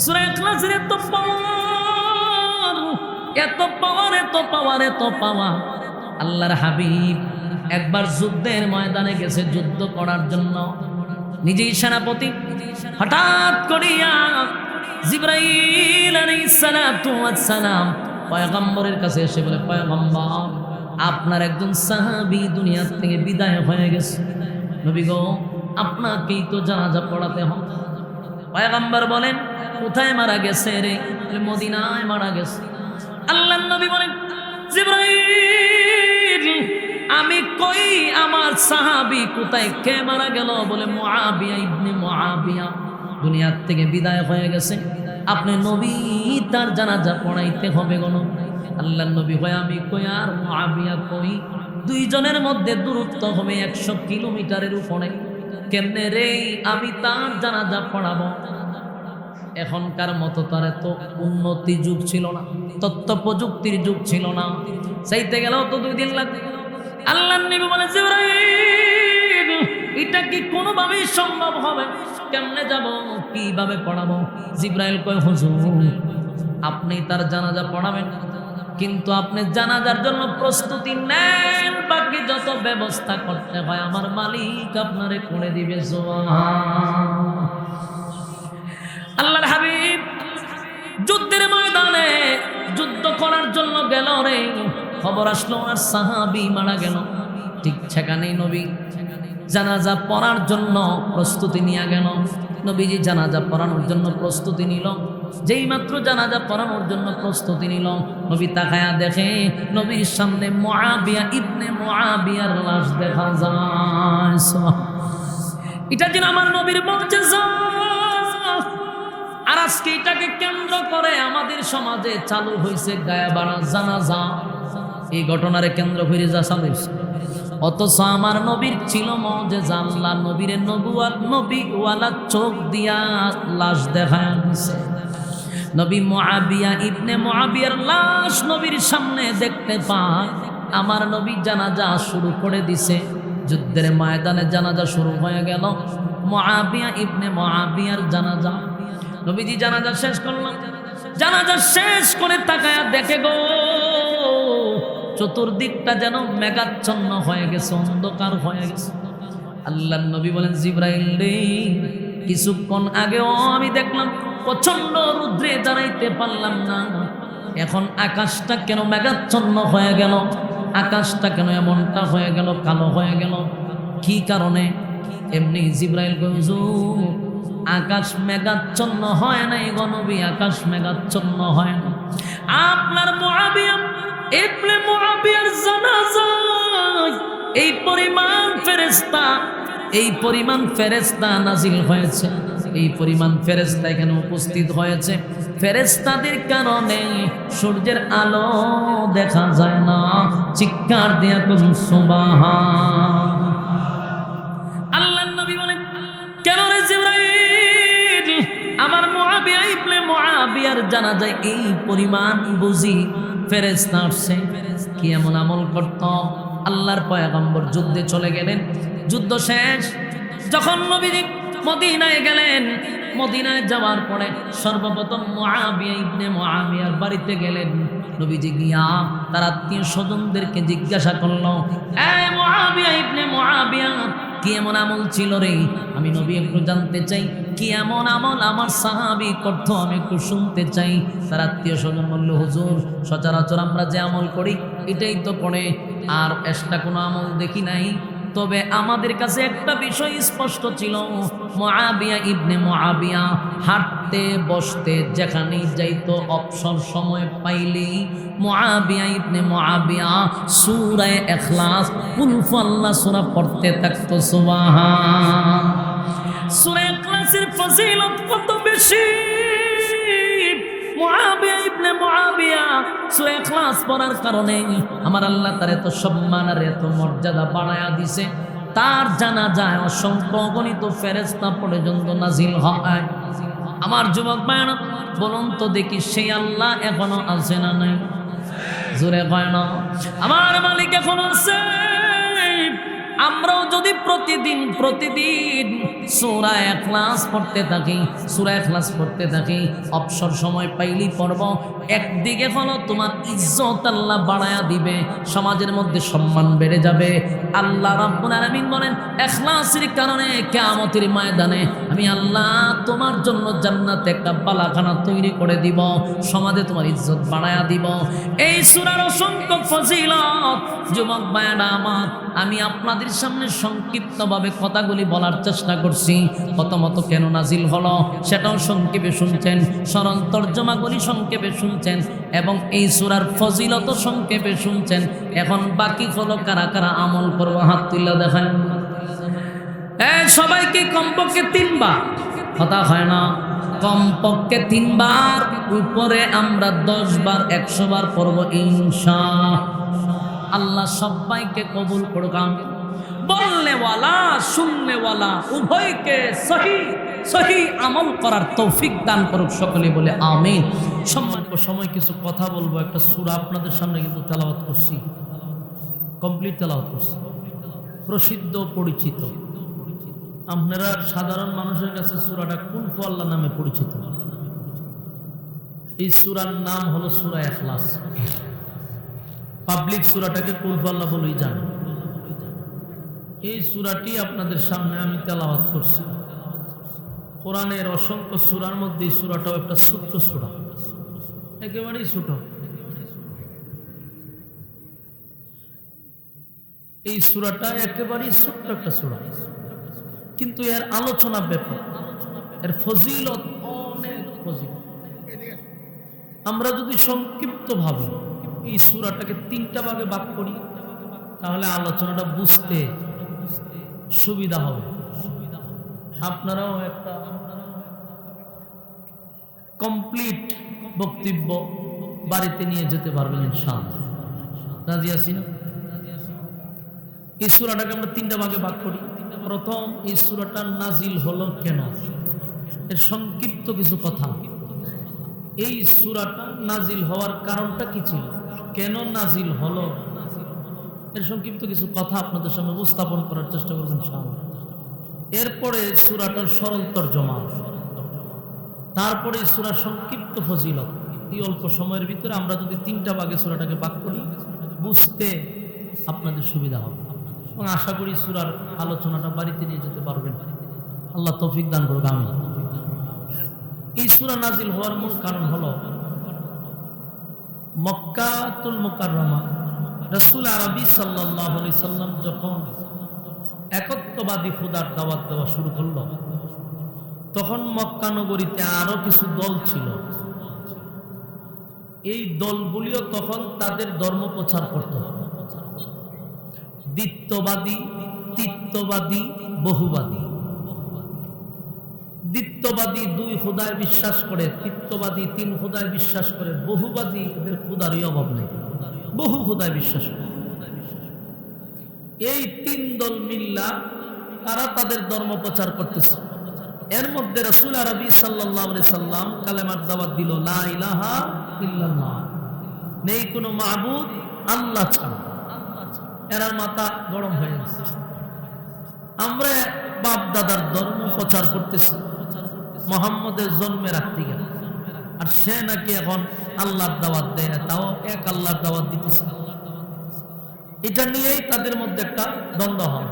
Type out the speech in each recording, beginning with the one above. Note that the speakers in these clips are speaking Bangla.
সূরা ইখলাসের এত পাওয়ার, এত পাওয়ার, এত পাওয়ার, এত পাওয়ার। আল্লাহর হাবিব একবার যুদ্ধের ময়দানে গেছে যুদ্ধ করার জন্য, নিজেই সেনাপতি। হঠাৎ করিয়া জিবরাইল আলাইহিস সালাতু ওয়াস সালাম পয়গম্বরের কাছে এসে বলে, পয়গম্বর, আপনার একজন সাহাবী দুনিয়া থেকে বিদায় হয়ে গেছে। নবী গো, আপনাকেই তো জানাজা পড়াতে হবে। পয়গম্বর বলেন, কোথায় মারা গেছে রে? মদিনায় মারা গেছে। আল্লাহর নবী বলেন, জিবরাইল, আমি কই আমার সাহাবী কোথায়, কে মারা গেল? বলে, মুআবিয়া ইবনে মুআবিয়া দুনিয়া থেকে বিদায় হয়ে গেছে, আপনি নবী তার জানাজা পড়াইতে হবে গো। আল্লাহর নবী কই, আমি কই আর মুআবিয়া কই? দুইজনের মধ্যে দূরত্ব হবে 100 কিলোমিটারের উপরে। কেমনে রে আমি তার জানাজা পড়াবো? এখনকার মতো তার এত উন্নতি যুগ ছিল না, তথ্য প্রযুক্তির যুগ ছিল না, চাইতে গেলেও তো 2 দিন লাগবে। আল্লাহর নবী বলে, জিবরাইল, এটা কি কোনোভাবেই সম্ভব হবে? কেমনে যাব, কিভাবে পড়াবো? জিবরাইল কয়, হুজুর, আপনি তার জানাজা পড়াবেন, কিন্তু আপনি জানাজার জন্য প্রস্তুতি নেন, বাকি যত ব্যবস্থা করতে হয় আমার মালিক আপনারে করে দিবে। আল্লাহর হাবিব যুদ্ধের ময়দানে যুদ্ধ করার জন্য গেল রে, খবর আসলো আর সাহাবী মারা গেল। ঠিক সেখানেই নবী জানাজা পড়ার জন্য প্রস্তুতি নিয়ে গেল। নবীজি জানাজা পড়ানোর জন্য প্রস্তুতি নিল। যেই মাত্র জানাজা পড়ানোর জন্য প্রস্তুতি নিল, নবী তাকায়া দেখে নবীর সামনে মুআবিয়া ইবনে মুআবিয়ার লাশ দেখা যায়। এটা যেন আমার নবীর মুজিজা। আর আজকে এটাকে কেন্দ্র করে আমাদের সমাজে চালু হয়েছে গায়াবানা জানাজা। এই ঘটনারে কেন্দ্র করে যা চালু হয়েছে, অথচ আমার নবীর ছিল মুজিজা। আল্লাহ নবীর নবীওয়ালা চোখ দিয়া লাশ দেখায় দিছে। নবী মুআবিয়া ইবনে মুআবিয়ার লাশ নবীর সামনে দেখতে পায়। আমার নবী জানাজা শুরু করে দিছে। যুদ্ধের ময়দানে জানাজা শুরু হয়ে গেল। মুআবিয়া ইবনে মুআবিয়ার জানাজা। নবীজি জানাজা শেষ করলাম। জানাজা শেষ করে তাকায়া দেখে গো, চতুর্দিকটা যেন মেঘাচ্ছন্ন হয়ে গেছে, অন্ধকার হয়ে গেছে। আল্লাহর নবী বলেন, জিবরাইল রে, কিছুক্ষণ আগেও আমি দেখলাম প্রচন্ড রুদ্রে দাঁড়াইতে পারলাম না, এখন আকাশটা কেন মেঘাচ্ছন্ন হয়ে গেল? আকাশটা কেন এমনটা হয়ে গেল, কালো হয়ে গেল? কি কারণে? এমনি জিবরাইল কয়, হুজুর, আকাশ মেঘাচ্ছন্ন হয় নাই গো নবী, আকাশ মেঘাচ্ছন্ন হয় না। আপনার মুআবিয়া ইবনে মুআবিয়ার জানাজায় এই পরিমাণ ফেরেশতা নাজিল হয়েছে, এই পরিমাণ ফেরেশতা এখানে উপস্থিত হয়েছে। ফেরেশতাদের কারণে সূর্যের আলো দেখা যায় না। চিৎকার দিয়া বলুন সুবহান। আল্লাহর নবী বলেন, কেন রে জিবরাইল, আমার মুআবিয়া ইবনে মুআবিয়ার জানাজায় এই পরিমাণ বুঝি ফেরেশতা আসছে? কি এমন আমল করত? আল্লাহর পয়গম্বর যুদ্ধে চলে গেলেন। যুদ্ধ শেষ যখন নবীজি মদিনায় গেলেন, মদিনায় যাওয়ার পরে সর্বপ্রথম মুআবিয়া ইবনে মুআবিয়ার বাড়িতে গেলেন। নবীজি গিয়া তার আত্মীয় স্বজনদেরকে জিজ্ঞাসা করলো, এই মুআবিয়া ইবনে মুআবিয়া, কি এমন আমল ছিল রে? আমি নবী একটু জানতে চাই, কি এমন আমল আমার সাহাবী করতো, আমি একটু শুনতে চাই। তার আত্মীয় স্বজন বলল, হুজুর, সচরাচর আমরা যে আমল করি এটাই তো করে, আর এক্সট্রা কোনো আমল দেখি নাই। তবে আমাদের কাছে একটা বিষয় স্পষ্ট ছিল, মুআবিয়া ইবনে মুআবিয়া হাঁটতে বসতে যেখানেই যাইতো, অবসর সময় পাইলেই মুআবিয়া ইবনে মুআবিয়া সূরা ইখলাস, কুল হুয়াল্লাহ সূরা পড়তে থাকতো। সুবহান। সূরা ইখলাসের ফজিলত কত বেশি! মুআবিয়া ইবনে মুআবিয়া সূরা ইখলাস পড়ার কারণে আমার আল্লাহ তার এত সম্মান আর এত মর্যাদা বাড়ায়া দিছে। তার জানাজায় অসংখ্য অগণিত ফেরেশতা পর্যন্ত নাজিল হয়। আমার যুবক ভাইরা, বলুন তো দেখি, সেই আল্লাহ এখনো আছে না নাই? জোরে কয় না? আমার মালিক এখনো আছে। আমরাও যদি প্রতিদিন সূরা ইখলাস পড়তে থাকি অবসর সময় পাইলেই পড়ব, একদিকে হলো তোমার ইজ্জত আল্লাহ বাড়ায়া দিবে, সমাজের মধ্যে সম্মান বেড়ে যাবে। আল্লাহ রাব্বুল আলামিন বলেন ইখলাসের কারণে কিয়ামতের ময়দানে আমি আল্লাহ তোমার জন্য জান্নাতে একটা বালাখানা তৈরি করে দিব, সমাজে তোমার ইজ্জত বাড়ায়া দিব। এই সূরার অসংখ্য ফজিলত যুবক ভাইরা আমার, আমি আপনাদের সামনে সংক্ষিপ্তভাবে কথাগুলি বলার চেষ্টা করছি। প্রথমত কেন নাজিল হলো সেটাও সংক্ষেপে শুনছেন, সরল তর্জমাগুলি সংক্ষেপে শুনছেন, এবং এই সূরার ফজিলত সংক্ষেপে শুনছেন। এখন বাকি হলো কারা কারা আমল করবো, হাত তুলে দেখান। সবাইকে কমপক্ষে 3 বার, কথা হয় না, কমপক্ষে 3 বার, উপরে আমরা 10 বার 100 বার পড়ব ইনশাআল্লাহ। সবাইকে কবুল করুক। বলনেওয়ালা শুননেওয়ালা উভয়কে সহি আমল করার তৌফিক দান করুক সকলে বলে আমিন। সম্মানিত সময় কিছু কথা বলবো। একটা সূরা আপনাদের সামনে কিন্তু তেলাওয়াত করছি, কমপ্লিট তেলাওয়াত করছি, প্রসিদ্ধ পরিচিত। আপনারা সাধারণ মানুষের কাছে সূরাটা কুল হু আল্লাহ নামে পরিচিত। এই সূরার নাম হলো সূরা ইখলাস। পাবলিক সূরাটাকে কুল হু আল্লাহ বলেই জানে। এই সূরাটি আপনাদের সামনে আমি তেলাওয়াত করছি। কোরআনের অসংখ্য সূরার মধ্যে এই সূরাটাও একটা ছোট্ট সূরা, একেবারেই ছোট। এই সূরাটা একেবারেই ছোট্ট একটা সূরা, কিন্তু এর আলোচনা ব্যাপক, এর ফজিলত অনেক ফজিলত। আমরা যদি সংক্ষিপ্ত ভাবে এই সূরাটাকে 3টা ভাগে ভাগ করি তাহলে আলোচনাটা বুঝতে সুবিধা হবে। আপনারাও একটা কমপ্লিট বক্তব্য বাড়িতে নিয়ে যেতে পারবেন ইনশাআল্লাহ। রাজি আছি না? এই সূরাটাকে আমরা 3টা ভাগে ভাগ করি। প্রথম, এই সূরাটা নাজিল হলো কেন, এর সংক্ষিপ্ত কিছু কথা। এই সূরাটা নাজিল হওয়ার কারণটা কি ছিল, কেন নাজিল হলো, এর সংক্ষিপ্ত কিছু কথা আপনাদের সামনে উপস্থাপন করার চেষ্টা করবেন ইনশাআল্লাহ। এরপরে সূরাটার সরল তরজমা, তারপরে সূরার সংক্ষিপ্ত ফজিলত। এই অল্প সময়ের ভিতরে আমরা যদি 3টা ভাগে সূরাটাকে ভাগ করি বুঝতে আপনাদের সুবিধা হবে, এবং আশা করি সূরার আলোচনাটা বাড়িতে নিয়ে যেতে পারবেন। আল্লাহ তৌফিক দান করুক, আমিন। এই সূরা নাজিল হওয়ার মূল কারণ হলো মক্কাতুল মুকাররমা রাসূল আরবি সাল্লাল্লাহু আলাইহি সাল্লাম যখন একত্ববাদী খোদার দাওয়াত দেওয়া শুরু করলো, তখন মক্কা নগরীতে আরো কিছু দল ছিল। এই দলগুলিও তখন তাদের ধর্ম প্রচার করত। দ্বিত্ববাদী, তিত্ববাদী, বহুবাদী। দ্বিত্ববাদী 2 খোদায় বিশ্বাস করে, তিত্ববাদী 3 খোদায় বিশ্বাস করে, বহুবাদী এদের খোদারই অভাব নেই, বহু খোদায় বিশ্বাস করে। এই 3 দল মিল্লা তারা তাদের ধর্ম প্রচার করতেছে। এর মধ্যে রাসূল আরবি সাল্লাল্লাহু আলাইহি সাল্লাম কালেমার দাওয়াত দিল, লা ইলাহা ইল্লাল্লাহ, নেই কোনো মাবুদ আল্লাহ ছাড়া। এরা মাথা গরম হয়ে গেছে। আমরা বাপ দাদার ধর্ম প্রচার করতেছি মুহাম্মদের জন্মের আগ থেকে, আর সে নাকি এখন আল্লাহর দাওয়াত দেয়, তাও এক আল্লাহর দাওয়াত দিতেছে। এটা নিয়েই তাদের মধ্যে একটা দ্বন্দ্ব হয়।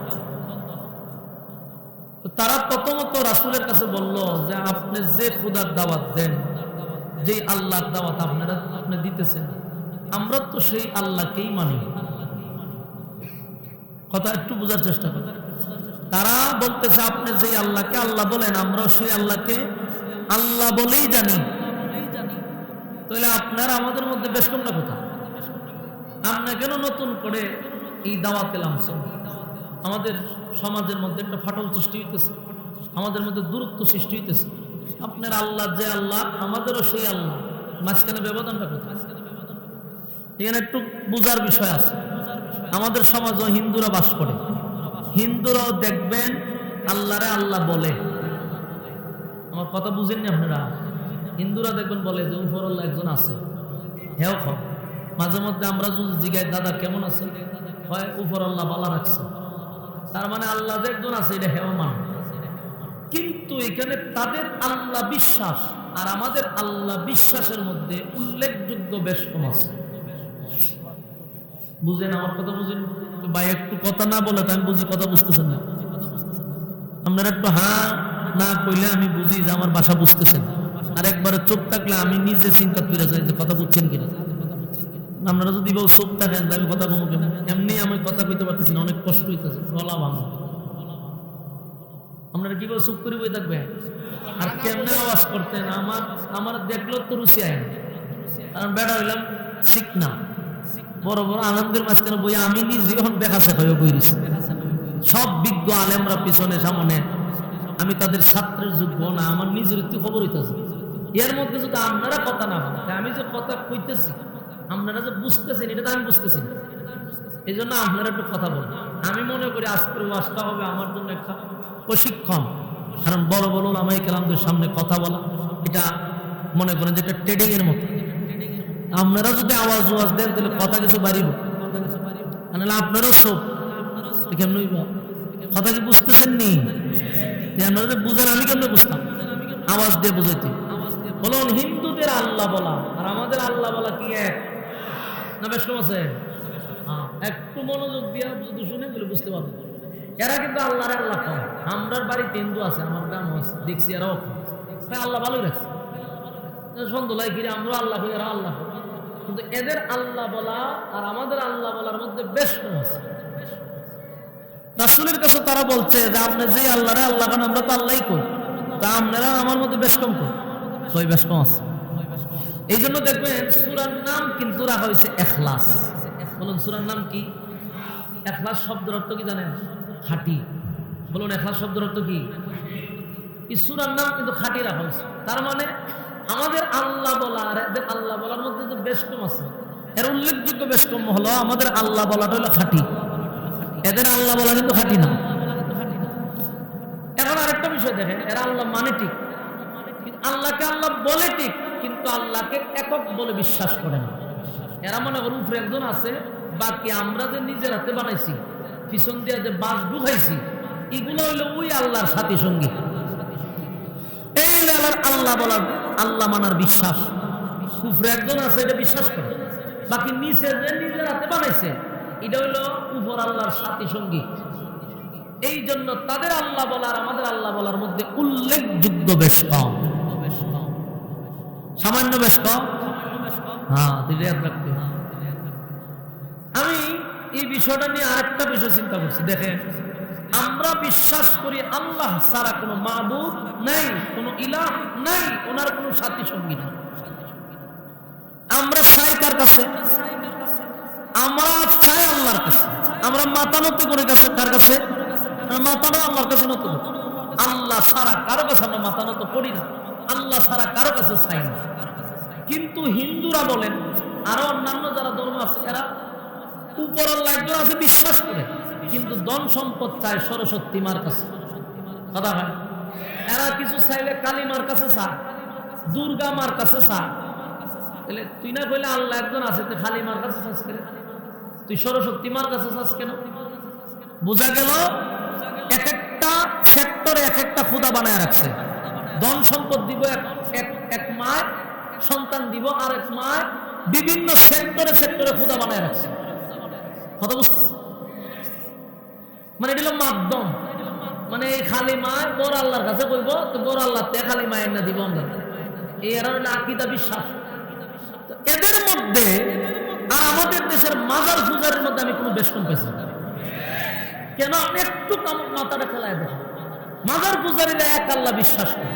তো তারা প্রথমত রাসূলের কাছে বলল যে আপনি যে খোদার দাওয়াত দেন, যেই আল্লাহর দাওয়াত আপনি দিতেছেন, আমরা তো সেই আল্লাহকেই মানি। কথা একটু বোঝার চেষ্টা করেন। তারা বলতেছে আপনি যেই আল্লাহকে আল্লাহ বলেন, আমরা সেই আল্লাহকে আল্লাহ বলেই জানি, তাহলে আপনারা আমাদের মধ্যে বেশ কোনটা কথা, আপনি কেন নতুন করে এই দাওয়াতে নামছেন? আমাদের সমাজের মধ্যে একটা ফাটল সৃষ্টি হইতেছে, আমাদের মধ্যে দূরত্ব সৃষ্টি হইতেছে। আপনার আল্লাহ যে আল্লাহ, আমাদেরও সেই আল্লাহ, মাঝখানে ব্যবধানটা কোথায়? এখানে একটু বোঝার বিষয় আছে। আমাদের সমাজও হিন্দুরা বাস করে, হিন্দুরাও দেখবেন আল্লাহরে আল্লাহ বলে। আমার কথা বুঝেননি আপনারা? হিন্দুরা দেখবেন বলে যে উপর আল্লাহ একজন আছে, হেও খ। মাঝে মধ্যে আমরা যদি জিগাই দাদা কেমন আছে, হয় উপর আল্লাহ বালা রাখছে। তার মানে আল্লাহ যে একজন আছে এটা হেও মান। কিন্তু এখানে তাদের আল্লাহ বিশ্বাস আর আমাদের আল্লাহ বিশ্বাসের মধ্যে উল্লেখযোগ্য বেশ কম আছে। বুঝেন আমার কথা? বুঝেন ভাই? একটু কথা না বলে তো আমি বুঝি কথা বুঝতেছেন না। আপনারা একটু হ্যাঁ না কইলে আমি বুঝি যে আমার ভাষা বুঝতেছেন, আর একবারে চুপ থাকলে আমি নিজে চিন্তা করে যাই যে কথা বুঝছেন কিনা। আপনারা যদি বল চুপ থাকেন আমি কথা বলবো কেন? এমনি আমি কথা কইতে পারতেছি না, অনেক কষ্ট হইতেছে, গলা ভাঙা। আপনারা কি বল চুপ করে বই থাকবে? আর কেমনে আওয়াজ করতেন? আমার দেখলো তো রুচি আয় না, কারণ বেড়া হইলাম ঠিক না। বড় বড় আনন্দের মাঝখানে বই আমি নিজে এখন দেখা শেখা হয়ে বই দিচ্ছি। সব বিজ্ঞ আলেমরা পিছনে সামনে, আমি তাদের ছাত্রের যোগ্য না, আমার নিজের একটু খবর হইতেছে। এর মধ্যে যদি আপনারা কথা না বলেন, আমি যে কথা কইতেছি আপনারা যে বুঝতেছেন এটা তো আমি বুঝতেছি না। এই জন্য আপনারা একটু কথা বলেন। আমি মনে করি আজকের ওয়াজটা হবে আমার জন্য একটা প্রশিক্ষণ, কারণ বড় বড় ওলামায়ে কেরামদের সামনে কথা বলা এটা মনে করেন যে একটা ট্রেডিং এর মতো। আপনারা যদি আওয়াজ ওয়াজ দেন তাহলে কথা কিছু বাড়িব, নাহলে আপনারও সব কেমন হইব? কথা কি বুঝতেছেন নি? আপনারা যে বুঝেন আমি কেমন বুঝতাম? আওয়াজ দিয়ে বুঝাইতে বলুন। হিন্দুদের আল্লাহ বলা আর আমাদের আল্লাহ বলা কি এক না বেশ কম আছে? একটু মনোযোগ দিয়ে যদি শুনে বলে বুঝতে পারবেন। এরা কিন্তু আল্লাহরে আল্লাহ কম। আমরার বাড়িতে হিন্দু আছে, আমার গ্রাম আছে, দেখছি এরাও আল্লাহ ভালোই রাখছে। সন্ধ্যা কিরে আমরাও আল্লাহ করি, এরা আল্লাহ। কিন্তু এদের আল্লাহ বলা আর আমাদের আল্লাহ বলার মধ্যে বেশ কম আছে। রাসূলের কাছে তারা বলছে যে আপনি যে আল্লাহরে আল্লাহ করেন আমরা তো আল্লাহই করি, তা আপনারা আমার মধ্যে বেশ কম করি। ওই বেশ কম আছে। এই জন্য দেখবেন সূরার নাম কিন্তু রাখা হয়েছে ইখলাস। বলুন সূরার নাম কি? ইখলাস শব্দের অর্থ কি জানেন? খাঁটি। বলুন ইখলাস শব্দের অর্থ কি? এই সূরার নাম কিন্তু খাঁটি রাখা হয়েছে। তার মানে আমাদের আল্লাহ বলা আর এদের আল্লাহ বলার মধ্যে যে বেশ কম আছে, এর উল্লেখযোগ্য বেশ কম হলো আমাদের আল্লাহ বলাটা হলো খাঁটি, এদের আল্লাহ বলা কিন্তু খাঁটি না। এখন আরেকটা বিষয় দেখেন, এরা আল্লাহ মানে ঠিক, আল্লাহকে আল্লাহ বলে ঠিক, কিন্তু আল্লাহকে একক বলে বিশ্বাস করে না। এরা মনে করুন উপরে একজন আছে, বাকি আমরা যে নিজের হাতে বানাইছি, পিছন দিয়ে যে বাঁশ ঢুকাইছি, এগুলো হইলো ওই আল্লাহর সাথী সঙ্গী। এই আল্লাহ বলার আল্লাহ মানার বিশ্বাস। উপরে একজন আছে এটা বিশ্বাস করে, বাকি নিচে যে নিজের হাতে বানাইছে এটা হইলো উপর আল্লাহর সাথী সঙ্গী। এই জন্য তাদের আল্লাহ বলার আমাদের আল্লাহ বলার মধ্যে উল্লেখযোগ্য বেশ কম, সামান্য বেশ কম। হ্যাঁ, রাখতে। আমি এই বিষয়টা নিয়ে আরেকটা বিষয় চিন্তা করছি। দেখেন, আমরা বিশ্বাস করি আল্লাহ ছাড়া কোনো মাবুদ নাই, কোনো ইলাহ নাই, ওনার কোনো সাথী সঙ্গী নাই। আমরা চাই কার কাছে? আমরা চাই আল্লাহর কাছে। আমরা মাথা নত করে কাছে কার কাছে? মাথাটা আল্লাহর কাছে নত করি। আল্লাহ ছাড়া কারো কাছে আমরা মাথা নত করি না, আল্লাহ ছাড়া কারো কাছে চাই না। কিন্তু হিন্দুরা বলেন, আরো অন্যান্য যারা ধর্ম আছে, এরা উপর আল্লাহ একজন আছে বিশ্বাস করে, কিন্তু ধন সম্পদ চায় সরস্বতী মার কাছে। কথা হয়, এরা কিছু চাইলে কালী মার কাছে চায়, দুর্গা মার কাছে চায়। তাহলে তুই না কইলে আল্লাহ একজন আছে, তুই খালি মার কাছে চাস কেন? তুই সরস্বতী মার কাছে চাস কেন? বোঝা গেল এক একটা সেক্টরে এক একটা খোদা বানায় রাখছে। ধন সম্পদ দিব এক মায়, সন্তান দিব আরেক মায়, বিভিন্ন সেক্টরে সেক্টরে খোদা বানায় রাখছে। কথা বুঝছে? মানে এটা মাধ্যম, মানে এই খালি মায় বড় আল্লাহর কাছে বলবো, তো বড় আল্লাহ তে খালি মায়ের না দিব আমরা। এই এরা হলো আকীদা বিশ্বাস। এদের মধ্যে আর আমাদের দেশের মাজার পূজারের মধ্যে আমি কোনো বেশ কম পেয়েছি কেন? একটু মাথাটা খেলায় দেখো, মাজার পূজারীরা এক আল্লাহ বিশ্বাস করে,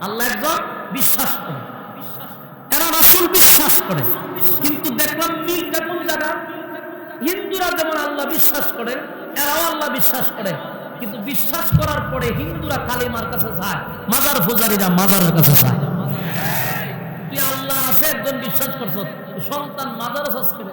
আল্লাহ একজন বিশ্বাস করে, এরা রাসূল বিশ্বাস করে। কিন্তু দেখলাম মিলটা কোন জায়গা? হিন্দুরা যেমন আল্লাহ বিশ্বাস করে, এরাও আল্লাহ বিশ্বাস করে, কিন্তু বিশ্বাস করার পরে হিন্দুরা কালিমার কাছে যায়, মাজার পূজারীরা মাজারের কাছে যায়। তুই আল্লাহ আছে একজন বিশ্বাস করছ, সন্তান মাজারে চাষ করে,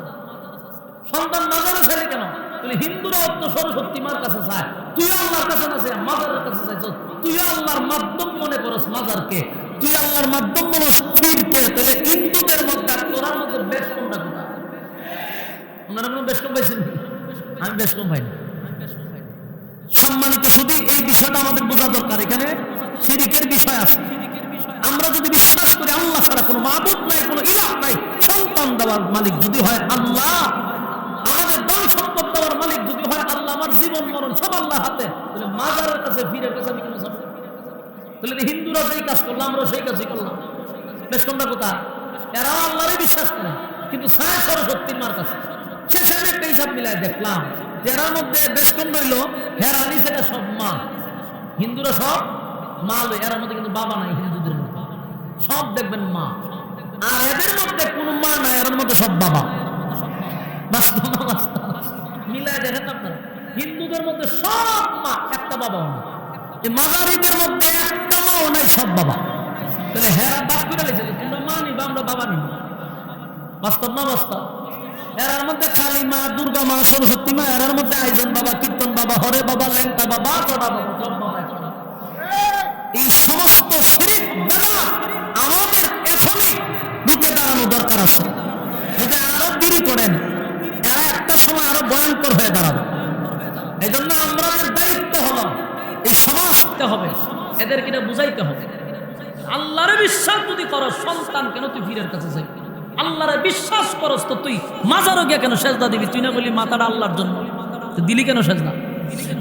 সন্তান মাজারে ছেলে কেন? তুই হিন্দুরা তো সরস্বতী মার কাছে চায়, তুই আল্লাহর কাছে না চাই মাজারের কাছে চাইছ। তুই আল্লাহর মাধ্যম মনে করস মাজারকে, তুই আল্লাহর মাধ্যম মনে পীরকে। তাহলে হিন্দুদের মধ্যে আর তোরার মধ্যে বেশ কোনটা কোথায়? ওনারা কোনো বেশ কম পাইছেন? আমি বেশ কম পাইনি। সম্মানিত শুধু এই বিষয়টা আমাদের বোঝা দরকার, এখানে শিরকের বিষয় আছে। আমরা যদি বিশ্বাস করি আল্লাহ ছাড়া কোনো মাবুদ নাই, কোনো ইলাহ নাই, সন্তান দেওয়ার মালিক যদি হয় আল্লাহ, আমাদের ধন সম্পদ দেওয়ার মালিক যদি হয় আল্লাহ, আমার জীবন মরণ সব আল্লাহর হাতে, তাহলে মাজারের কাছে ফিরে কাছে আমি কেন যাবো? তাহলে হিন্দুরা যেই কাজ করলো আমরা সেই কাজই করলাম। বেশ তোমরা কোথায়? এরা আল্লাহরে বিশ্বাস করে, কিন্তু সায় সরস্বতীর মার কাছে। শেষে আমি একটা হিসাব মিলায় দেখলাম, এরার মধ্যে বেশ কম রইল হেরা নিচেরা সব মা, হিন্দুরা সব মা লই, এরার মধ্যে কিন্তু বাবা নাই। হিন্দুদের মধ্যে সব দেখবেন মা, আর এদের মধ্যে কোনো মা নাই, এর মধ্যে সব বাবা। বাস্তব না বাস্তব? মিলায় দেখেন আপনারা, হিন্দুদের মধ্যে সব মা, একটা বাবাও না। এই মাজারিদের মধ্যে একটা মাও নাই, সব বাবা। তাহলে হেরা বাপ করে লেগেছে, তোমরা মা নিবা আমরা বাবা নিব। বাস্তব না বাস্তব? এরার মধ্যে কালী মা, দুর্গা মা, সরস্বতী মা, এরার মধ্যে আইজন বাবা, কীর্তন বাবা, হরে বাবা, লেংটা বাবা, চড়া বাবা, সব বাবা। এই সমস্ত শিরক বেদাত আমাদের এখনই রুখে দাঁড়ানো দরকার আছে। যদি আরো দেরি করেন এরা একটা সময় আরো ভয়ঙ্কর হয়ে দাঁড়াবে। এই জন্য আমাদের দায়িত্ব হলো এই সমাজকে হবে, এদেরকে বুঝাইতে হবে। আল্লাহরে বিশ্বাস যদি করো, সন্তান কেন তুই পীরের কাছে যাই? আল্লাহরে বিশ্বাস করস তো তুই মাজারও গিয়ে কেন সেজদা দিবি? তুই না বলি মাথাটা আল্লাহর জন্য, দিলি কেন সেজদা?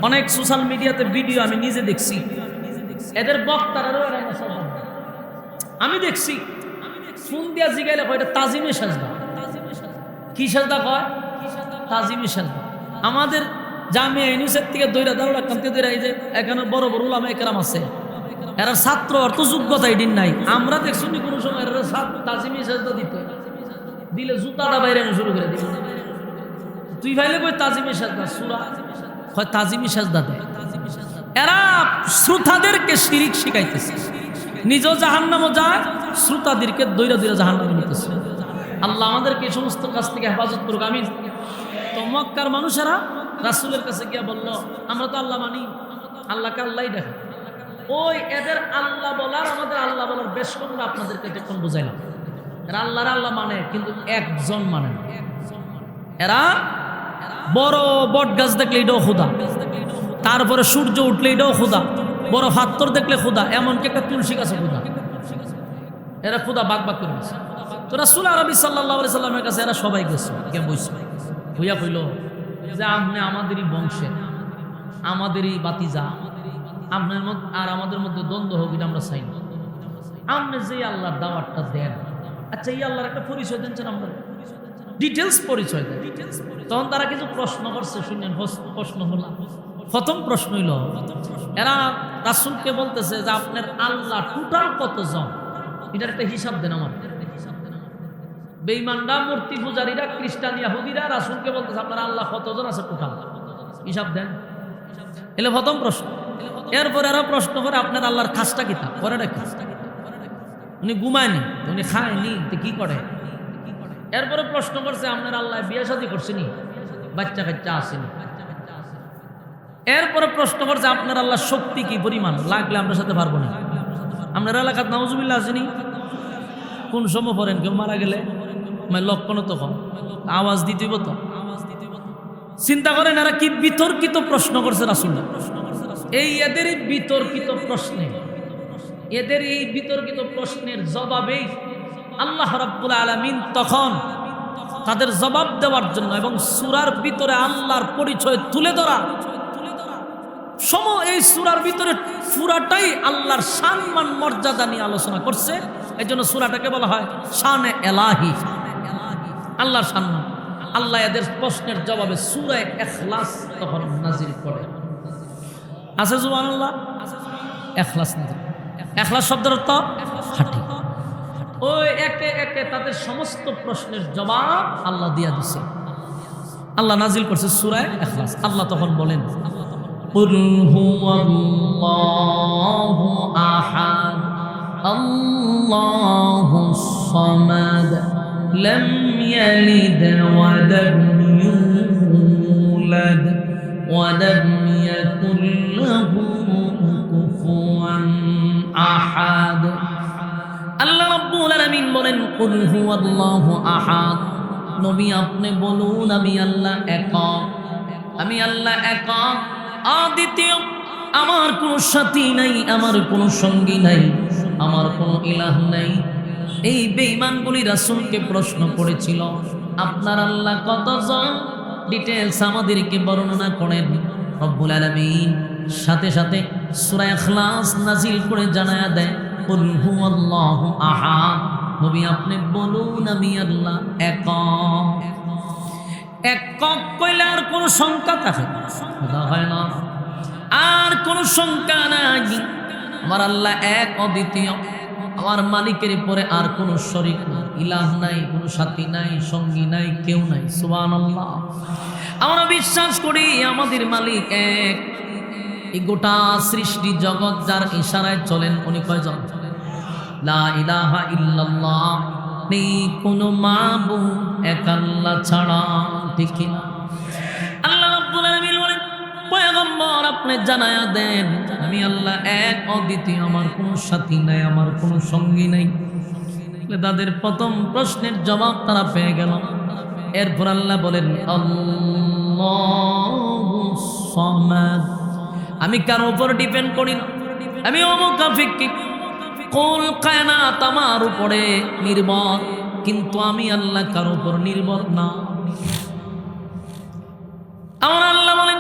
অনেক সোশ্যাল মিডিয়াতে ভিডিও আমি নিজে দেখছি, এদের বক্তারারও আমি দেখছি ফোন দিয়া জিগাইলে কয় এটা তাজিমে সেজদা। কি সেজদা কয়? তাজিমে সেজদা। আমাদের জামিয়া ইউনিভার্সিটি থেকে দইরা দাঁড়া কান্তি দইরা, এই যে এখানে বড় বড় উলামা একরাম আছে, এরা ছাত্র অর্থ যোগ্যতা এদিন নাই। আমরা দেখছি কোনো সময় এরা তাজিমে সেজদা দিতে দিলে জুতাটা বাইরে শুরু করে দিল। তুই ভাইলে কই তাজিমে সেজদা? সূরা কয় তাজিমে সেজদা দেয়। এরা শ্রোতাদেরকে শিরিক শিখাইতেছে, নিজেও জাহান্নামও যায়, শ্রোতাদেরকে দইরা দইরা জাহান্নামে নিতেছে। আল্লাহ আমাদেরকে এই সমস্ত কাজ থেকে হেফাজত করুক, আমিন। তো মক্কার মানুষেরা রাসূলের কাছে গিয়া বলল, আমরা তো আল্লাহ মানি, আল্লাহকে আল্লাহই দেখা। ওই এদের আল্লাহ বলার আমাদের আল্লাহ বলার বেশ কম আপনাদেরকে তখন বুঝাইলাম। এরা আল্লাহর আল্লাহ মানে, কিন্তু একজন মানে না। এরা বড় বট গাছ দেখলে এটাও খোদা, তারপরে সূর্য উঠলে এটাও খোদা, বড় পাথর দেখলে খোদা, এমনকি একটা তুলসী গাছে খোদা। এরা খোদা বাগ বাগ করে গেছে। তো রাসূল আরবি সাল্লাল্লাহু আলাইহি সাল্লামের কাছে এরা সবাই গেছে, কে বইছে হইয়া কইল যে আপনি আমাদেরই বংশে, আমাদেরই বাতিজা, আপনার মধ্যে আর আমাদের মধ্যে দ্বন্দ্ব হোক এটা আমরা চাই না। আপনি যে আল্লাহর দাওয়াতটা দেন, আচ্ছা এই আল্লাহর একটা পরিচয় দেন, আমরা ডিটেলস পরিচয় দেন। তখন তারা কিছু প্রশ্ন করছে, শুনলেন প্রশ্ন হলো, প্রথম প্রশ্ন হইল, এরা রাসূলকে বলতেছে যে আপনার আল্লাহ টোটাল কতজন, এটার একটা হিসাব দেন আমার। বেঈমানরা, মূর্তি পূজারীরা, খ্রিস্টান, ইহুদিরা রাসূলকে বলতেছে আপনার আল্লাহ কতজন আছে টোটাল, হিসাব দেন। এলে প্রথম প্রশ্ন। এরপর এরা প্রশ্ন করে আপনার আল্লাহর খাসটা কিতা করে রাখি, উনি ঘুমায়নি, উনি খায়নি, কি করে? এরপরে প্রশ্ন করছে আপনার আল্লাহ বিয়ে শাদী করছেনি, বাচ্চা কাচ্চা আসেনি। এরপরে প্রশ্ন করছে আপনার আল্লাহ শক্তি কি পরিমাণ, লাগলে আমরা সাথে পারবো না। আপনার এলাকাত নাউজুবিল্লাহ আসেনি? কোন সময় পড়েন কেউ মারা গেলে লক্ষণ তখন আওয়াজ দিতে তো। চিন্তা করেন এরা কি বিতর্কিত প্রশ্ন করছে রাসূলুল্লাহ। এই এদের বিতর্কিত প্রশ্নে, এদের এই বিতর্কিত প্রশ্নের জবাবেই আল্লাহ রাব্বুল আলামিন তখন তাদের জবাব দেওয়ার জন্য এবং সূরার ভিতরে আল্লাহর পরিচয় তুলে ধরা এই সূরার ভিতরে পুরাটাই আল্লাহর সম্মান মর্যাদা নিয়ে আলোচনা করছে। এই জন্য সূরাটাকে বলা হয় শানে এলাহি, আল্লাহর সম্মান। আল্লাহ এদের প্রশ্নের জবাবে সূরা ইখলাস তখন নাজিল করে। আছে সুবহানাল্লাহ, ইখলাস নাজিল। ইখলাস শব্দের অর্থ খাঁটি। ওই একে একে তাদের সমস্ত প্রশ্নের জবাব আল্লাহ দিয়া দিছে, আল্লাহ নাজিল করছে সূরা ইখলাস। আল্লাহ তখন বলেন, কুল হুয়াল্লাহু আহাদ আল্লাহুস সামাদ লাম ইয়ালিদ ওয়া লাম ইউলাদ ওয়া লাম ইয়াকুল লাহু কুফুয়ান আহাদ। আল্লাহ রাব্বুল আলামিন বলেন, কুল হুয়াল্লাহু আহাদ, নবী আপনি বলুন আমি আল্লাহ একক, আমি আল্লাহ একক, অদ্বিতীয়, আমার কোনো সাথী নাই, আমার কোনো সঙ্গী নাই, আমার কোনো ইলাহ নাই। এই বেঈমানগুলি রাসূলকে প্রশ্ন করেছিল, আপনার আল্লাহ কতজন? ডিটেইলস আমাদেরকে বর্ণনা করেন। রব্বুল আলামিন সাথে সাথে সূরা ইখলাস নাজিল করে জানায়া দেয়, কুল হুয়াল্লাহু আহাদ। নবী আপনি বলুন আমি আল্লাহ একক। একক কইলে আর কোনো সংখ্যা থাকে কথা হয় না, আর কোনো সংখ্যা নাই। আমার আল্লাহ এক, অদ্বিতীয়। আমার মালিকের পরে আর কোনো শরীক নাই, ইলাহ নাই, কোনো সাথী নাই, সঙ্গী নাই, কেউ নাই। সুবহানাল্লাহ। আমরা বিশ্বাস করি আমাদের মালিক এক। এই গোটা সৃষ্টি জগৎ যার ইশারায় চলেন উনি কয়জন? লা ইলাহা ইল্লাল্লাহ, নেই কোনো মাবুদ এক আল্লাহ ছাড়া। ঠিক কি না? আল্লাহ রাব্বুল আলামিন বলেন, পয়গম্বর আপনি জানায়া দেন আমি আল্লাহ এক, অদ্বিতীয়, আমার কোনো সাথী নাই, আমার কোনো সঙ্গী নাই। তাদের প্রথম প্রশ্নের জবাব তারা পেয়ে গেল। এরপর আল্লাহ বলেন, আল্লাহুস সামাদ, আমি কারো উপর ডিপেন্ড করি না, আমি অমুকাফিক্কি। কুল কায়নাত আমার উপরে নির্ভর, কিন্তু আমি আল্লাহ কারো উপর নির্ভর না। আমার আল্লাহ বলেন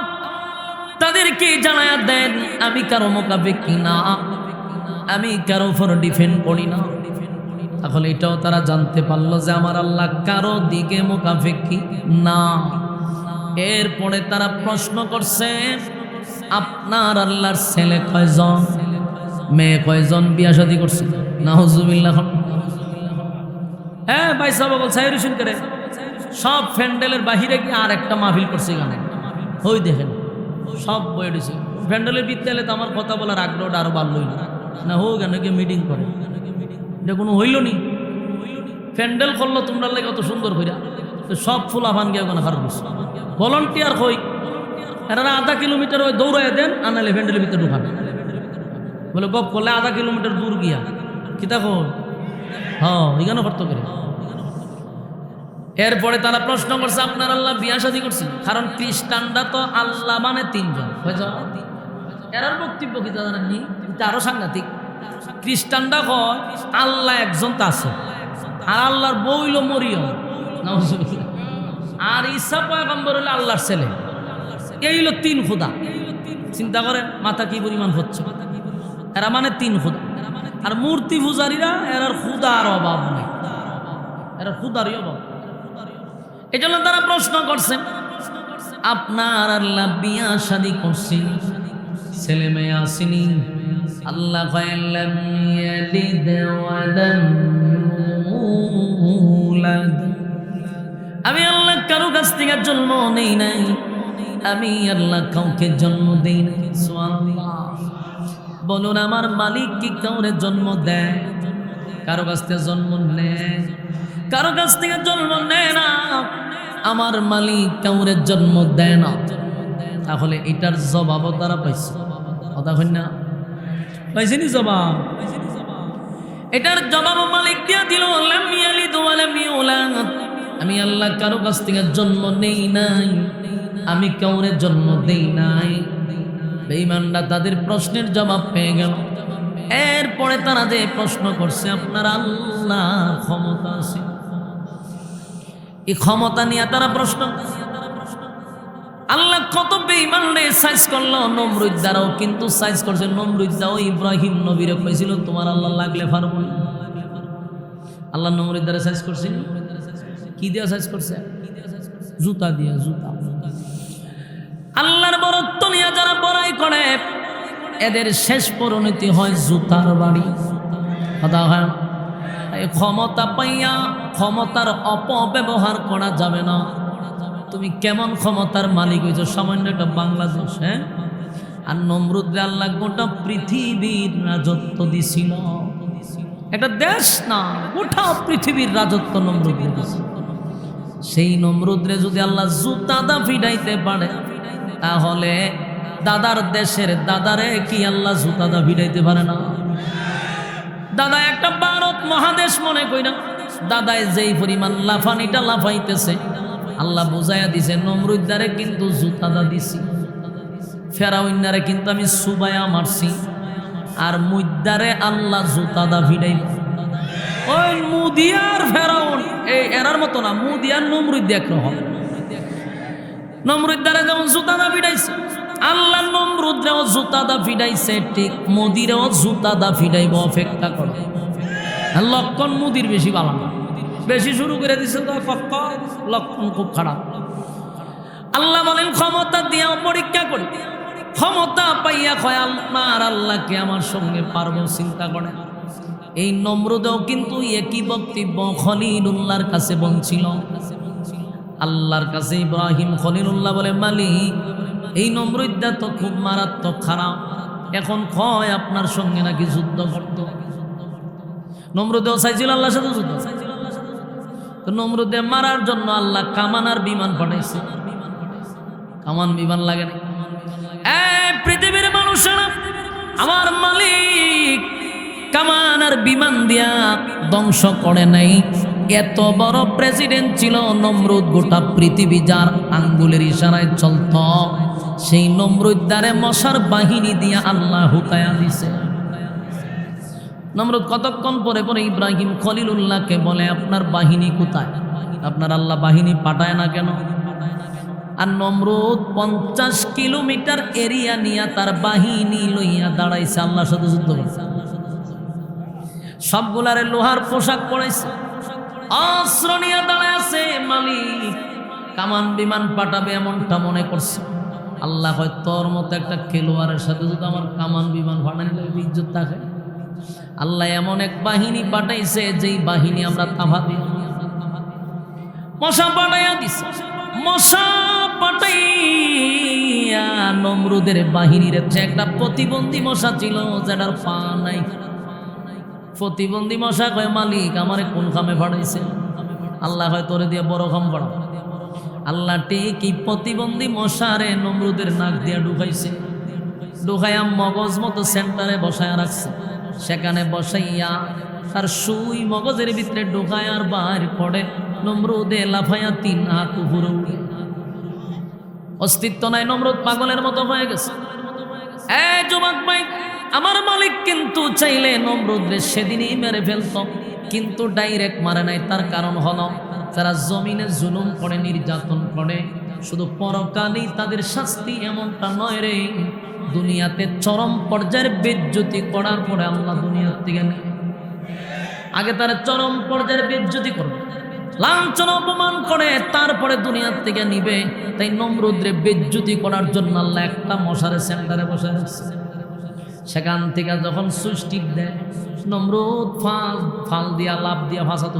তাদেরকে জানায়া দেন আমি কারো মোকাফিক্কি না, আমি কারো উপর ডিপেন্ড করি না। তাহলে এটাও তারা জানতে পারলো যে আমার আল্লাহ কারো দিকে মোকাফিক্কি না। এরপরে তারা প্রশ্ন করছে, আপনার আল্লাহর ছেলে কয়জন, মেয়ে কয়জন, বিয়া শাদী করছে? নাউজুবিল্লাহ। হ্যাঁ ভাই সাহেব বল সাইর হোসেন করে সব প্যান্ডেলের বাহিরে গিয়ে আর একটা মাহফিল করছে গানে। ওই দেখেন সব বয়ে দিছে প্যান্ডেলের বিদ্যালয়ে। তো আমার কথা বলার আগ্রহটা আরো বাড়লই না, হোক কেন গিয়ে মিটিং করে, এটা কোনো হইল নি। প্যান্ডেল করলো তোমরা লাগে কত সুন্দর কইরা, সব ফুলাফান গিয়ে ওখানে খারাপ করছে। ভলান্টিয়ার হই এরা আধা কিলোমিটার ওই দৌড়াই দেন, আনালে প্যান্ডেলের ভিতরে ঢুকান। বলে গপ করলে আধা কিলোমিটার দূর গিয়া কিতা কর, হ্যাঁ এখানে করত করে। এরপরে তারা প্রশ্ন করছে আপনার আল্লাহ বিয়া শাদী করছে? কারণ খ্রিস্টানরা তো আল্লাহ মানে তিনজন, এরার বক্তব্য কি জানেননি? আরো সাংঘাতিক। খ্রিস্টানরা কয় আল্লাহ একজন তা আছে, আর আল্লাহর বইল মরিয়ম, আর ঈসা পয়গম্বর হলো আল্লাহর ছেলে। এই হলো তিন খোদা। চিন্তা করে মাথা কি পরিমাণ হচ্ছে। এরা মানে তিন খোদা। আর মূর্তি পূজারীরা এরার খুদার অভাব নেই, এরা খুদারই অভাব। এই জন্য তারা প্রশ্ন করছেন আপনার আল্লাহ বিয়া শাদী করছে, ছেলে মেয়ে আসেনি? আল্লাহ কয়লাম ইয়ালিদ ওয়ালাম ইউলাদ, আমি আল্লাহ কারো কাছ থেকে জন্ম নেই নাই, আমি আল্লাহ কাউকে জন্ম দেই নাই। সুবহানাল্লাহ। বলুন আমার মালিক কি কাউরে জন্ম দেয়? কারো কাছ থেকে জন্ম নেয়? কারো কাছ থেকে জন্ম নেয় না। আমার মালিক কাউরে জন্ম দেয় না। তাহলে এটার জবাবও তারা পাইছে, কথা কই না? পাইছেনি জবাব? এটার জবাব মালিক দিয়া দিল, লাম ইয়ালিদ ওয়া লাম ইউলাদ, আমি আল্লাহ কারো কাছ থেকে জন্ম নেই নাই, আমি কাউরে জন্ম দেই নাই। বেঈমানরা তাদের প্রশ্নের জবাব পেয়ে গেল। এরপরে তারা যে প্রশ্ন করছে আপনার আল্লাহ ক্ষমতা আছে, এই ক্ষমতা নিয়ে তারা প্রশ্ন। আল্লাহ কত বেঈমানরে সাইজ করলো, নমরুদ দ্বারাও কিন্তু সাইজ করছে। নমরুদ দাও ইব্রাহিম নবীরে কইছিল তোমার আল্লাহ লাগলে পারবো না। আল্লাহ নমরুদ দ্বারা সাইজ করছে। কি দিয়ে সাইজ করছে? জুতা দিয়ে। জুতা। আল্লাহর বরত্ব নিয়ে যারা বড়াই করে এদের শেষ পরিণতি হয় জুতার বাড়ি। কথা হয় এই ক্ষমতা পাইয়া ক্ষমতার অপব্যবহার করা যাবে না। তুমি কেমন ক্ষমতার মালিক হয়েছো? সামান্য একটা বাংলাদেশ। হ্যাঁ, আর নমরুদরে আল্লাহ গোটা পৃথিবীর রাজত্ব দিছিল। একটা দেশ না, গোটা পৃথিবীর রাজত্ব নমরুদরে দিছিল। সেই নমরুদরে যদি আল্লাহ জুতা দা ফিডাইতে পারে, তাহলে দাদার দেশের দাদারে কি আল্লাহ জুতা দা ফিডাইতে পারে না? দাদা একটা ভারত মহাদেশ মনে কই না, দাদায় যেই পরিমাণ লাফানিটা লাফাইতেছে, আল্লাহ বুঝাইয়া দিছে নমরুদ্দারে কিন্তু জুতাদা দিছি। ফেরাউন্নারে কিন্তু আমি সুবায়া মারছি, আর মুদ্দারে আল্লাহ জুতা দা ভিড়াই। ওই মুদিয়ার ফেরাউন এই এরার মতো না, মুদিয়ার নমরুদ একরকম। নমরুদ্দারে যেমন জুতা দা ভিড়াইছে, আল্লাহ নমরুদরেও জুতা দা ভিড়াইছে, ঠিক মুদিরেও জুতা দা ভিড়াইব। অপেক্ষা করো, লক্ষণ মুদির বেশি ভালো না, বেশি শুরু করে দিছে তো লক্ষণ খুব খারাপ। আল্লাহ বলেন ক্ষমতা দিয়াও পরীক্ষা করি, ক্ষমতা পাইয়া কয় আমার আল্লাহকে আমার সঙ্গে পারবো। চিন্তা করে এই নমরুদেও কিন্তু একই বক্তব্য খলিলুল্লাহর কাছে বলছিল। আল্লাহর কাছে ইব্রাহিম খলিলুল্লাহ বলে, মালিক এই নমরুদটা তো খুব মারাত্মক খারাপ, এখন কয় আপনার সঙ্গে নাকি যুদ্ধ করত। নমরুদেও চাইছিল আল্লাহর সাথে যুদ্ধ, তো নমরুদে মারার জন্য আল্লাহ কামান আর বিমান পাঠাইছে। কামান বিমান লাগে না। পৃথিবীর মানুষেরা আমার মালিক কামান আর বিমান দিয়া ধ্বংস করে নাই। এত বড় প্রেসিডেন্ট ছিল নমরুদ, গোটা পৃথিবী যার আঙ্গুলের ইশারায় চলত, সেই নমরুদ দ্বারে মশার বাহিনী দিয়া আল্লাহ হুকায়া দিছে। নমরুদ কতক্ষণ পরে পরে ইব্রাহিম খলিলুল্লাহকে বলে, আপনার বাহিনী কোথায়? আপনার আল্লাহ বাহিনী পাঠায় না কেন? আর নমরুদ 50 কিলোমিটার এরিয়া নিয়ে তার বাহিনী লইয়া দাঁড়াইছে, আল্লাহর সাথে যুদ্ধ করছে। সবগুলারে লোহার পোশাক পরাইছে, অস্ত্র নিয়ে দাঁড়ায় আছে। মালিক কামান বিমান পাঠাবে এমনটা মনে করছে। আল্লাহ হয় তোর মতো একটা খেলোয়াড়ের সাথে যদি আমার কামান বিমান পাঠানি লাগবে, ইজ্জত থাকে। আল্লাহ এমন এক বাহিনী পাঠাইছে যেই বাহিনী আমরা তাফা দিই। মশা পাঠাইয়া দিছে, মশা পাঠাইয়া নমরুদের বাহিনীর একটা প্রতিবন্ধী মশা ছিল যেটার পা নাই। প্রতিবন্ধী মশা কয়, মালিক আমারে কোন খামে পাঠাইছে? আল্লাহ হয় তোরে দিয়ে বড় খাম পাড়া। আল্লাহ ঠিকই প্রতিবন্ধী মশারে নমরুদের নাক দিয়ে ঢুকাইছে, ঢুকাইয়া মগজ মতো সেন্টারে বসায় রাখছে। সেখানে বসাইয়া তার সুই মগজের ভিতরে ঢুকায় আর বাইর পড়ে। নমরুদে লাফাইয়া 3 হাত উপরে উঠে, অস্তিত্ব নাই, নমরুদ পাগলের মতো হয়ে গেছে। যুবক ভাই, আমার মালিক কিন্তু চাইলে নমরুদরে সেদিনই মেরে ফেলত, কিন্তু ডাইরেক্ট মারে নাই। তার কারণ হলো যারা জমিনে জুলুম করে, নির্যাতন করে, শুধু পরকালেই তাদের শাস্তি এমনটা নয় রে, দুনিয়াতে চরম পর্যায়ের বেজ্জতি করার পরে আল্লাহ দুনিয়ার থেকে নেই। আগে তারা চরম পর্যায়ের বেজ্জতি করবে, লাঞ্ছনা অপমান করে, তারপরে দুনিয়ার থেকে নিবে। তাই নমরুদরে বেজ্জতি করার জন্য আল্লাহ একটা মশারে সেন্টারে বসে রাখছে। সেখান থেকে যখন সুইচ টিপ দেয়, নমরুদ ফাল দিয়া লাভ দিয়া ভাসাতো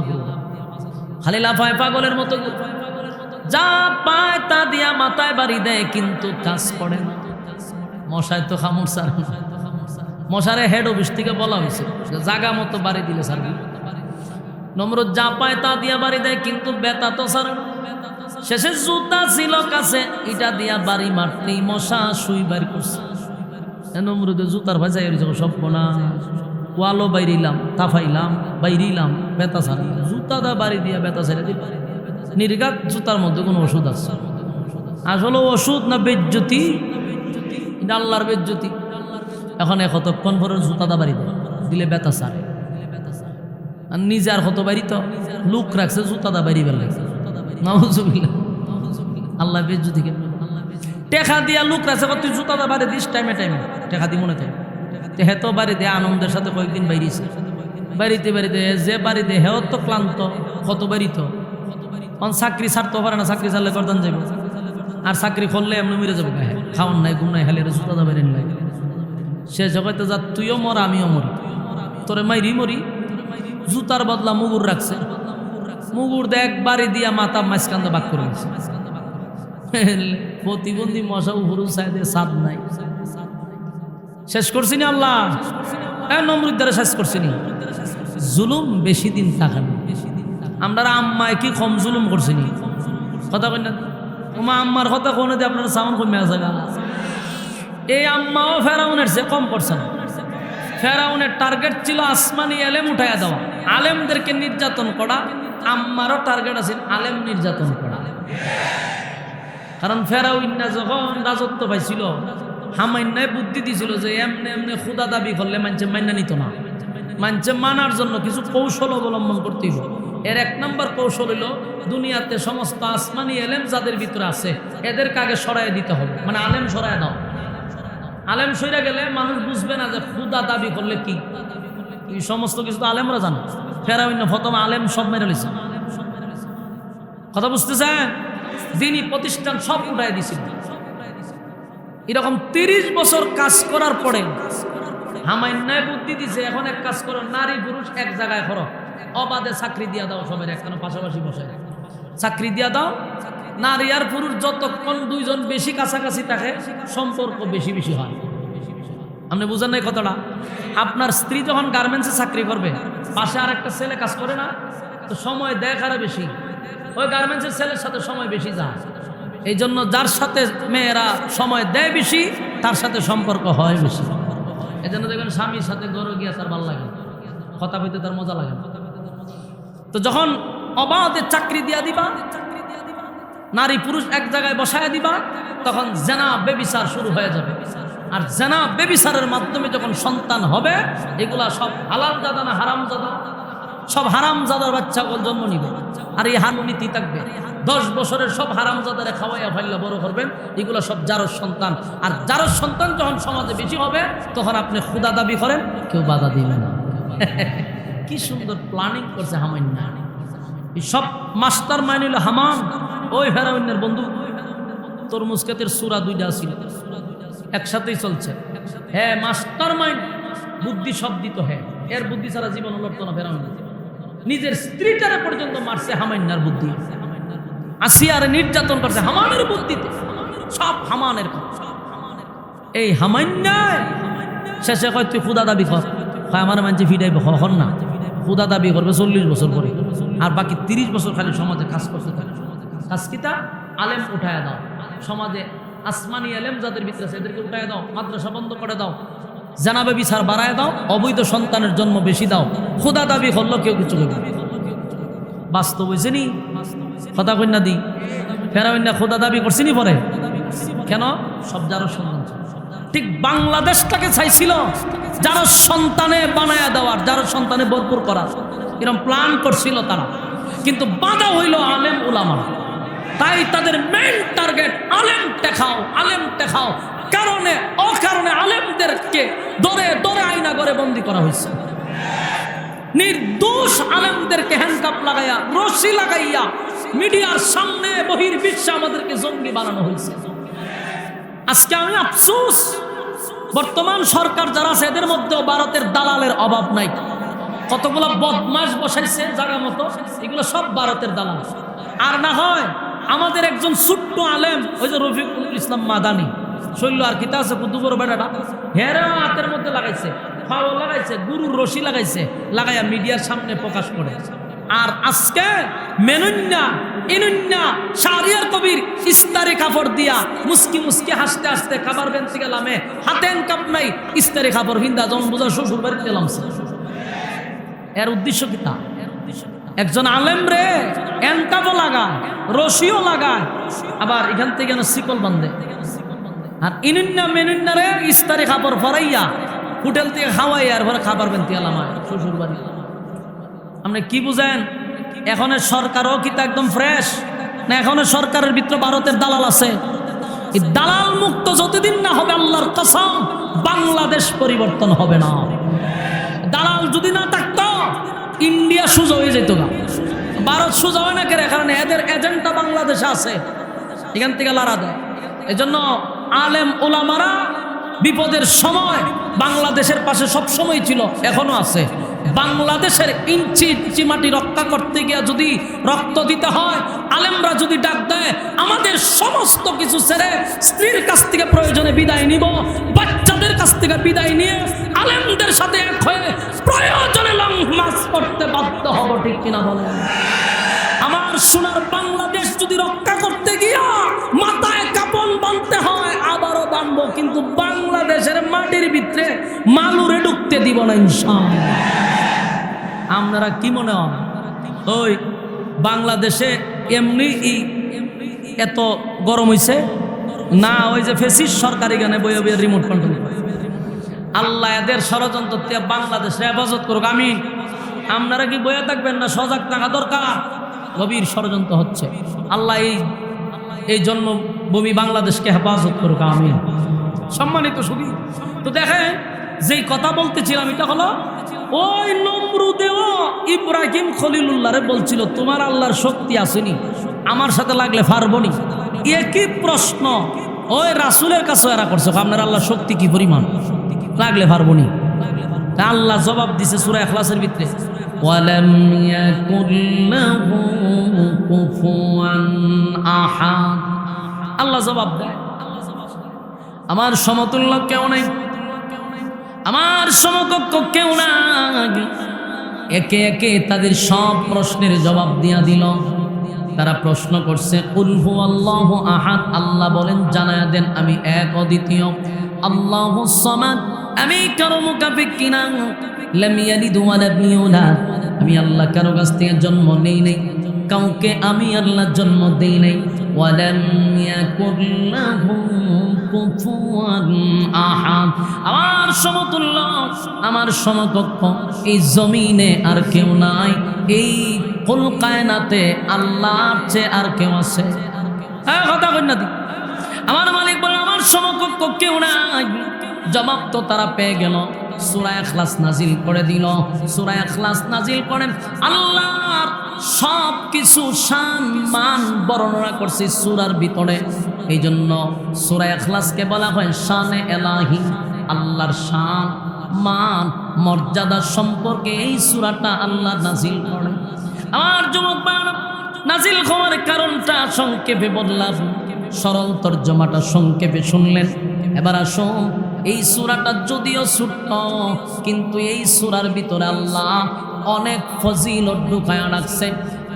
খালি লাফায় পাগলের মতো, যা পায় তা দিয়া মাথায় বাড়ি দেয়, কিন্তু কাজ করে না। মশায় তো খামুর সার, মশারে হেড অফিস থেকে বলা হয়েছে জাগা মতো বাড়ি দিলে সার। নমরুদ যা পায় তা দিয়া বাড়ি দেয়, কিন্তু বেতা তো সার। শেষে জুতা ছিল কাছে, এটা দিয়া বাড়ি মারতেই মশা সুই বাইর করছে। নমরুদের জুতার ভাজাই সব কোনা ওয়ালো বাইরিলাম, তাফাইলাম, বাইরিলাম, বেতা সারি, জুতা দা বাড়ি দিয়া বেতা ছেড়ে দিল। নির্ঘাত জুতার মধ্যে কোনো ওষুধ আছে? আসলে ওষুধ না বেজ্জতি, এটা আল্লাহর বেজ্জতি। এখন কতক্ষণ পরে জুতা দা বাড়ি দিলে বেতা সারে, আর নিজে আর কত বাড়ি তো লুক রাখছে জুতা দা বাড়ি বেলা। আল্লাহ বেজ্জতি কেন? টেকা দিয়া লুক রাখছে, তুই জুতা দা বাড়ি দিস টাইমে টাইমে, টেকা দি মনে থাকে। হেতো বাড়িতে আনন্দের সাথে কয়েকদিন বাইরেছে, বাড়িতে বাড়িতে যে বাড়িতে হেও তো ক্লান্ত, কত বাড়িত চাকরি ছাড়তেও পারে না, চাকরি ছাড়লে করতাম যাবে, আর চাকরি করলে এমনি মেরে যাবো, খাওয়ান নাই ঘুম নাই, খালি জুতা দা বেরেন নাই। সে জগতে যা তুইও মর আমিও মরি, তোরে মাইরি মরি। জুতার বদলা মুগুর রাখছে, মুগুর দেখ বাড়ি দিয়া মাথা মাঝখান বাক করে গেছে। প্রতিবন্ধী মশা উপরু সাইডে সাদ নাই। শেষ করছি না আল্লাহ, নমরুদ দ্বারা শেষ করছি নি। জুলুম বেশি দিন থাকে না। আমরা আম্মায় কি কম জুলুম করছি নি? কথা কই না তোমার আম্মার কথা কোনে দিয়ে আপনার সাউন্ড কমে আছে গা। এই আম্মাও ফেরাউনের চেয়ে কম করছে না। ফেরাউনের টার্গেট ছিল আসমানি এলেম উঠাইয়া দেওয়া, আলেমদেরকে নির্যাতন করা। আম্মারও টার্গেট আছে আলেম নির্যাতন করা। কারণ ফেরাউন যখন রাজত্ব পাইছিল, হামাইন্যায় বুদ্ধি দিছিল যে এমনি এমনি খুদা দাবি করলে মানুষে মান্না নিত না, মানুষে মানার জন্য কিছু কৌশল অবলম্বন করতে হবে। এর 1 নম্বর কৌশল হলো দুনিয়াতে সমস্ত আসমানি এলেম যাদের ভিতরে আছে এদেরকে আগে সরাই দিতে হবে, মানে আলেম সরাই দাও। আলেম সইরা গেলে মানুষ বুঝবে না যে খুদা দাবি করলে কি। এই সমস্ত কিছু তো আলেমরা জানে। ফেরাউন প্রথম আলেম সব মেরে লিছে, কথা বুঝতেছেন? দিনী প্রতিষ্ঠান সব উঠাই দিছিল। এরকম 30 বছর কাজ করার পরে হামাইন্যায় বুদ্ধি দিছে, এখন এক কাজ করো, নারী পুরুষ এক জায়গায় করো, অবাধে চাকরি দিয়া দাও, সবের একখানে পাশাপাশি বসে চাকরি দিয়া দাও। নারী আর পুরুষ যতক্ষণ দুইজন বেশি কাছাকাছি থাকে সম্পর্ক বেশি বেশি হয়। আপনি বুঝেন নাই কথাটা? আপনার স্ত্রী যখন গার্মেন্টসে চাকরি করবে, পাশে আর একটা ছেলে কাজ করে না, তো সময় দেয় কারা বেশি? ওই গার্মেন্টসের ছেলের সাথে সময় বেশি যায়। এই জন্য যার সাথে মেয়েরা সময় দেয় বেশি তার সাথে সম্পর্ক হয় বেশি। এই জন্য দেখবেন স্বামীর সাথে গরু গিয়া তার ভালো লাগে, কথা কইতে তার মজা লাগে। তো যখন অবাধে চাকরি দিয়া দিবা, নারী পুরুষ এক জায়গায় বসায় দিবা, তখন জেনা বেবিচার শুরু হয়ে যাবে। আর জেনা বেবিচারের মাধ্যমে যখন সন্তান হবে, এগুলা সব হালাল জাদা না হারাম জাদা? সব হারাম জাদার বাচ্চা জন্ম নিবে। আর এই হারনীতি থাকবে, 10 বছরের সব হারাম জাদারে খাওয়াইয়া ফাইল্লা বড় করবেন, এগুলো সব জারজ সন্তান। আর জারজ সন্তান যখন সমাজে বেশি হবে, তখন আপনি খুদা দাবি করেন, কেউ বাধা দিবে না। কি সুন্দর প্ল্যানিং করছে হামাইন্যা। এই সব মাস্টার মাইন্ড হইল হামান, ওই ফেরাউনের বন্ধু। তরমুজ ক্ষেতের সূরা 2টা ছিল, একসাথেই চলছে। হ্যাঁ, মাস্টার মাইন্ড, বুদ্ধি সব দিত। হ্যাঁ, এর বুদ্ধি ছাড়া জীবন লড়তো না ফেরাউন। নিজের স্ত্রীটারে পর্যন্ত মারছে হামাইন্যার বুদ্ধি। আসিয়ারে নির্যাতন করছে হামানের বুদ্ধিতে, সব হামানের। এই হামাইন্যায় শেষে কয় তুই খুদা দাবি কর, আমার মানুষ ফিরাইবে, হন না। খুদা দাবি করবে 40 বছর পরে, আর বাকি 30 বছর খালি সমাজে কাজ করতে থাকে। কাজ কিতা? আলেম উঠায় দাও, সমাজে আসমানি আলেম যাদের ভিতরে আছে এদেরকে উঠায় দাও, মাদ্রাসা বন্ধ করে দাও, জানাবে বিচার বাড়ায় দাও, অবৈধ সন্তানের জন্ম বেশি দাও। খুদা দাবি করলো কেউ কিছু করবে। বাস্তব হয়েছে নি? কথা কন্যা দি ফেরাউন খুদা দাবি করছিনি পরে কেন? সব যারো সন্তান। ঠিক বাংলাদেশটাকে চাইছিল যারা সন্তানে বানায়া দেওয়ার, যারা সন্তানে ভরপুর করার, এরকম প্ল্যান করছিল তারা। কিন্তু বাধা হইল আলেম উলামা। তাই তাদের মেইন টার্গেট আলেম দেখাও, আলেম দেখাও। কারণে অকারণে আলেমদেরকে দরে দরে আয়না করে বন্দি করা হয়েছে। নির্দোষ আলেমদেরকে হ্যান্ডকাপ লাগাইয়া, রশি লাগাইয়া মিডিয়ার সামনে বহির্বিশ্বে আমাদেরকে জঙ্গি বানানো হয়েছে। আজকে আমি আফসোস, বর্তমান সরকার যারা আছে এদের মধ্যেও ভারতের দালালের অভাব নাই। কতগুলো বদমাশ বসাইছে জায়গা মতো, এগুলো সব ভারতের দালাল। আর না হয় আমাদের একজন ছোট্ট আলেম, ওই যে রফিকুল ইসলাম মাদানি, শৈল আর কিতা আছে কুতুবর বেটাটা, হেরা হাতের মধ্যে লাগাইছে, ফাও লাগাইছে, গুরুর রশি লাগাইছে, লাগাইয়া মিডিয়ার সামনে প্রকাশ করে। আর আজকে মেনুন্না ইনুন্না শাহরিয়ার কবির ইস্তারি কাপড় দিয়া মুস্কি মুস্কি হাসতে হাসতে খাবার বেনতে গেলামে, হাতেন কাপ নাই, ইস্তারি কাপড় ভিন্দা যখন বোঝা শ্বশুর বাড়িতে গেলাম। এর উদ্দেশ্য কি? তা একজন আলেম রে এনকাপও লাগায়, রশিও লাগায়, আবার এখান থেকে শিকল বান্ধে। আর ইনুন্না মেনুন্না রে ইস্তারি কাপড় ফরাইয়া হোটেল থেকে খাওয়াই, আর ঘরে খাবার বেনতে গেলাম শ্বশুর বাড়ি। আপনি কি বুঝেন? এখনের সরকারও কিন্তু একদম ফ্রেশ না? এখনের সরকারের ভিতরে ভারতের দালাল আছে। এই দালাল মুক্ত যতদিন না হবে, আল্লাহর কসম, বাংলাদেশ পরিবর্তন হবে না। দালাল যদি না থাকতো, ইন্ডিয়া সোজা হয়ে যেত না। ভারত সোজা হয় না, কারণ এদের এজেন্টটা বাংলাদেশে আছে, এখান থেকে লড়া দেয়। এজন্য আলেম ওলামারা বিপদের সময় বাংলাদেশের পাশে সব সময় ছিল, এখনো আছে। বাংলাদেশের ইঞ্চি ইঞ্চি মাটি রক্ষা করতে গিয়ে যদি রক্ত দিতে হয়, আলেমরা যদি ডাক দেয়, আমাদের সমস্ত কিছু ছেড়ে স্ত্রীর কাছ থেকে প্রয়োজনে বিদায় নিব, বাচ্চাদের কাছ থেকে বিদায় নিয়ে আলেমদের সাথে এক হয়ে প্রয়োজনে লং মার্চ করতে বাধ্য হব। ঠিক কিনা বলেন? আমার সোনার বাংলাদেশ যদি রক্ষা করতে গিয়া মাথায় কাপন বাঁধতে হয়, আবারও বাঁধবো, কিন্তু বাংলাদেশের মাটির ভিতরে মালুরে ঢুকতে দিব না ইনশাআল্লাহ। আপনারা কি মনে হয় ওই বাংলাদেশে এমনি এত গরম হয়েছে? না ওই যে ফেসিস সরকারি গানে বইয়ে বইয়ে রিমোট কন্ট্রোল করে। আল্লাহ এদের ষড়যন্ত্র থেকে বাংলাদেশে হেফাজত করুক, আমিন। আপনারা কি বইয়ে থাকবেন না? সজাগ থাকা দরকার। গভীর ষড়যন্ত্র হচ্ছে। আল্লাহ এই জন্মভূমি বাংলাদেশকে হেফাজত করুক, আমিন। সম্মানিত সুধী, তো দেখেন যেই কথা বলতেছিলাম এটা হলো ওই নমরুদেও ইব্রাহিম খলিলুল্লাহরে বলছিল তোমার আল্লাহর শক্তি আসেনি, আমার সাথে লাগলে পারবনি। একই প্রশ্ন ওই রাসূলের কাছে এরা করছে, আপনার আল্লাহর শক্তি কি পরিমাণ, লাগলে পারবনি। আল্লাহ জবাব দিছে সূরা ইখলাসের ভিতরে, ওয়ালাম ইয়াকুল লাহু কুফুয়ান আহাদ। আল্লাহ জবাব দেয় আমার সমতুল্য কেউ নেই, আমার সমকক্ষ কেউ নাই। একে একে তাদের সব প্রশ্নের জবাব দিয়া দিল। তারা প্রশ্ন করছে কুল হুয়াল্লাহু আহাদ, আল্লাহ বলেন জানায়া দেন আমি এক অদ্বিতীয়। আল্লাহুস সামাদ, আমি কারো মুকাফিকি না। লাম ইয়ালিদ ওয়া লাম ইউলাদ, আমি আল্লাহ কারো কাছ থেকে জন্ম নেই নাই, কাউকে আমি আল্লাহ জন্ম দেই নাই। ওয়ালাম ইয়াকুল লাহু কুফুয়ান আহাদ, আমার সমতুল্য আমার সমকক্ষ এই জমিনে আর কেউ নাই, এই কুল কায়নাতে আল্লাহর চেয়ে আর কেউ আছে? হ্যাঁ, কথা কই না? আমার মালিক বলে আমার সমকক্ষ কেউ নাই। জবাব তো তারা পেয়ে গেল। সূরা ইখলাস নাজিল করে দিল। সূরা ইখলাস নাজিল করেন আল্লাহর সব কিছু শান মান বর্ণনা করছে সূরার ভিতরে। এই জন্য সূরা ইখলাসকে বলা হয় শানে এলাহি, আল্লাহর শান মান মর্যাদা সম্পর্কে এই সূরাটা আল্লাহ নাজিল করেন। আমার যুবক ভাইরা, নাজিল হওয়ার কারণটা সংক্ষেপে বললাম, সরল তর্জমাটা সংক্ষেপে শুনলেন। এবার আসুন, এই সূরাটা যদিও ছোট্ট, কিন্তু এই সূরার ভিতরে আল্লাহ অনেক ফজিলত ঢুকায়া রাখছে।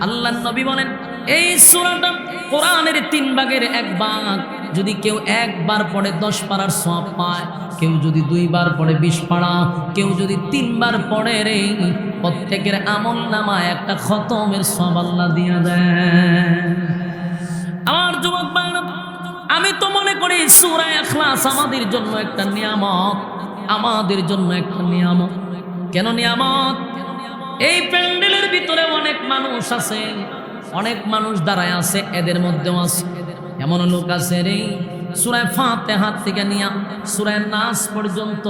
আল্লাহর নবী বলেন এই সূরাটা কোরআনের 3 ভাগের 1 ভাগ। যদি কেউ একবার পড়ে 10 পারার সওয়াব পায়, কেউ যদি 2 বার পড়ে 20 পারা, কেউ যদি 3 বার পড়ে রে, প্রত্যেকের আমল নামায় একটা খতমের সওয়াব আল্লাহ দিয়া দেয়। আমার যুবক ভাইরা, আমি তো মনে করি সূরা ইখলাস আমাদের জন্য একটা নিয়ামত, আমাদের জন্য একটা নিয়ামত। কেন নিয়ামত? এই প্যান্ডেলের ভিতরে অনেক মানুষ আছে, অনেক মানুষ দাঁড়ায় আছে, এদের মধ্যেও আছে এমন লোক আছে রে সূরা ফাতিহা থেকে নিয়া সূরা নাস পর্যন্ত,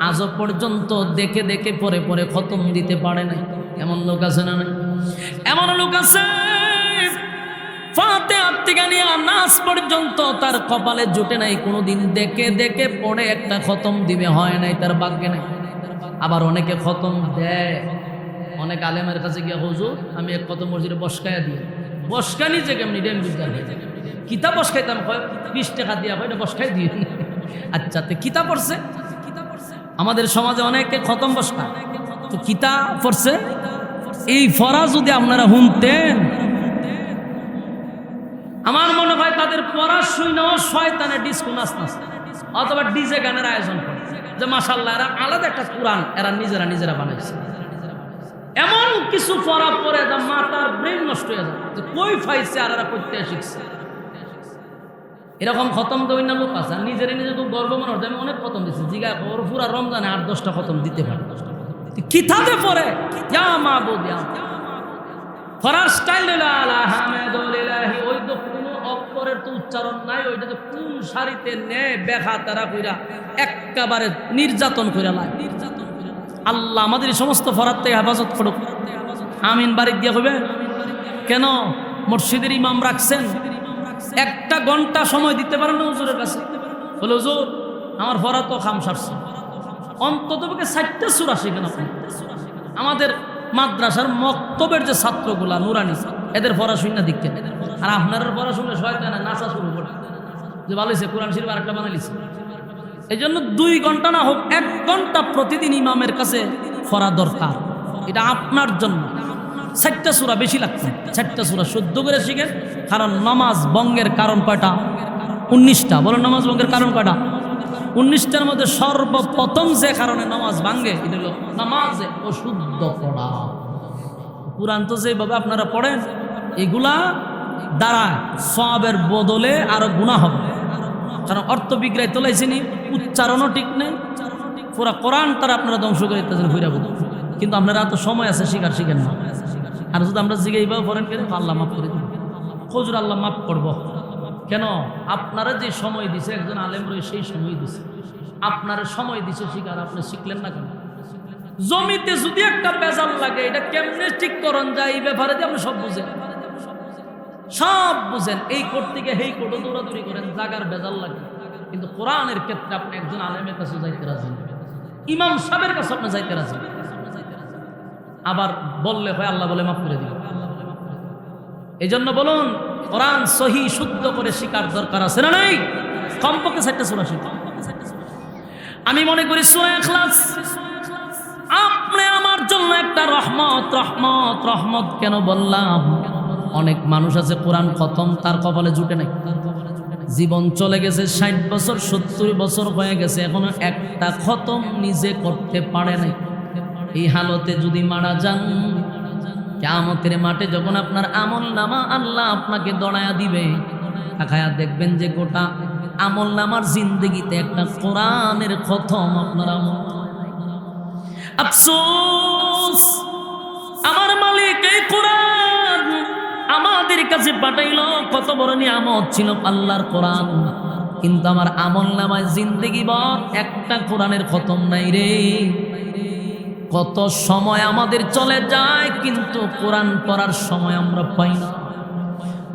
আজ পর্যন্ত দেখে দেখে পরে পরে খতম দিতে পারে না। এমন লোক আছে না? এমন লোক আছে ফাতিহা থেকে নিয়া নাস পর্যন্ত তার কপালে জুটে নাই, কোনোদিন দেখে দেখে পড়ে একটা খতম দিবে হয় নাই, তার ভাগ্যে নাই। আবার অনেকে খতম দেয়, অনেক আলেমের কাছে গিয়ে হুজুর আমি এক খতম মসজিদে বসকায়া দিই। বসকানি যে কেমনি ডেন বুঝতে কিতাব বসকাইতাম, 20 টাকা দিয়া হয় বসকাই দিয়ে। আচ্ছা, তো কিতাব পড়ছে, আমাদের সমাজে অনেকে খতম বসকায়, তো কিতাব পড়ছে। এই ফরা যদি আপনারা শুনতেন, আমার মনে হয় তাদের পড়া শুনেও শয়তানের ডিস্কো নাচ নাচে, অথবা ডিজে গানের আয়োজন করে যে মাশাআল্লাহ এরা আলাদা একটা কোরআন এরা নিজেরা বানাইছে। এমন কিছু পড়া পড়ে যা মাথার ব্রেন নষ্ট হয়ে যায়, যে কই পাইছে আর এরা করতে শিখছে। এরকম খতম তো অন্য লোক আছে, নিজের খুব গর্ব মনে হচ্ছে আমি অনেক খতম দিচ্ছি। জিগা ওর পুরা রমজানে 8-10টা খতম দিতে পারে। কিতাবে পড়ে পড়ার স্টাইল ওই তো কোনো অক্ষরের তো উচ্চারণ নাই, ওইটা তো কোন সারিতে নেয় বেখা তারা কইরা একেবারে নির্যাতন করে লাই। আল্লাহ আমাদের সমস্ত ফরাত থেকে হেফাজত করুক, আমিন। বাড়ির দিয়ে হবে কেন? মসজিদের ইমাম রাখছেন, 1 ঘন্টা সময় দিতে পারেন না হুজুরের কাছে, বলে হুজুর আমার ফরাত তো খাম সারছে, অন্তত 4টা সূরা শিখেন আপনি। আমাদের মাদ্রাসার মক্তবের যে ছাত্রগুলা নুরানি, এদের পড়াশোনা দিচ্ছেন, আর আপনার পড়াশোনা শয়তানে নাচা শুরু করে যে ভালো হয়েছে কোরআন শরীফ আরেকটা বানাইছে। এই জন্য 2 ঘন্টা না হোক 1 ঘন্টা প্রতিদিন ইমামের কাছে পড়া দরকার। এটা আপনার জন্য 4টা সূরা বেশি লাগছে, 4টা সূরা শুদ্ধ করে শিখেন। কারণ নামাজ ভঙ্গের কারণ কয়টা? 19টা। বলো নামাজ ভঙ্গের কারণ কয়টা? 19টার মধ্যে সর্বপ্রথম যে কারণে নামাজ ভাঙ্গে এটা হলো নামাজে অশুদ্ধ পড়া। কুরআন তো যেভাবে আপনারা পড়েন, এগুলা দ্বারা সওয়াবের বদলে আরো গুনাহ হবে। কারণ অর্থ বিগ্রায় তোলাইছিনি, উচ্চারণও ঠিক নেই, পুরা কোরআন তারা আপনারা ধ্বংস করে দিতেছেন ভুইরা বুঝুন। কিন্তু আপনারা তো সময় আছে, শিখেন না। আর যদি আমরা জিগে এইভাবে পড়েন কেন, আল্লাহ মাফ করে দেব, খোঁজুর আল্লাহ মাফ করবো। কেন? আপনারা যে সময় দিছে, একজন আলেম রয়ে সেই সময় দিছে, আপনার সময় দিছে শিকার, আপনি শিখলেন না কেন? জমিতে যদি একটা বেজাল লাগে, এটা কেমনে ঠিক করণ যায়, এই ব্যাপারে যে আপনি সব বুঝেন, সব বুঝেন। এই কোর্ট থেকে এই কোর্টে দৌড়াদৌড়ি করেন, জাগার বেজাল লাগে। কিন্তু কোরআনের ক্ষেত্রে আপনি একজন আলেমের কাছে যাইতে রাজি, ইমাম সাহেবের কাছে আপনি যাইতে রাজি। আবার বললে হয় আল্লাহ বলে মাফ করে দিবে। এই জন্য বলুন, কোরআন সহি শুদ্ধ করে শিকার দরকার আছে না নাই? কমপক্ষে 4টা সূরা শিখুন। আমি মনে করি সূরা ইখলাস আপনি আমার জন্য একটা রহমত। রহমত রহমত কেন বললাম? অনেক মানুষ আছে কোরআন খতম তার কপালে জুটে নাই, জীবন চলে গেছে 60 বছর 70 বছর হয়ে গেছে, এখনো একটা খতম নিজে করতে পারে নাই। এই হালতে যদি মারা যান, কিয়ামতের মাঠে যখন আপনার আমল নামা আল্লাহ আপনাকে দড়ায়া দিবে, তাকায়া দেখবেন যে গোটা আমল নামার জিন্দগিতে একটা কোরআনের খতম আপনার আমল। আফসোস, আমার মালিক এই কোরআন আমাদের কাছে পাঠাইলো, কত বড় নিয়ামত ছিল আল্লাহর কোরআন, কিন্তু আমার আমল নামায় জিন্দগি ভর একটা কোরআনের খতম নাই রে। কত সময় আমাদের চলে যায়, কিন্তু কোরআন পড়ার সময় আমরা পাই না।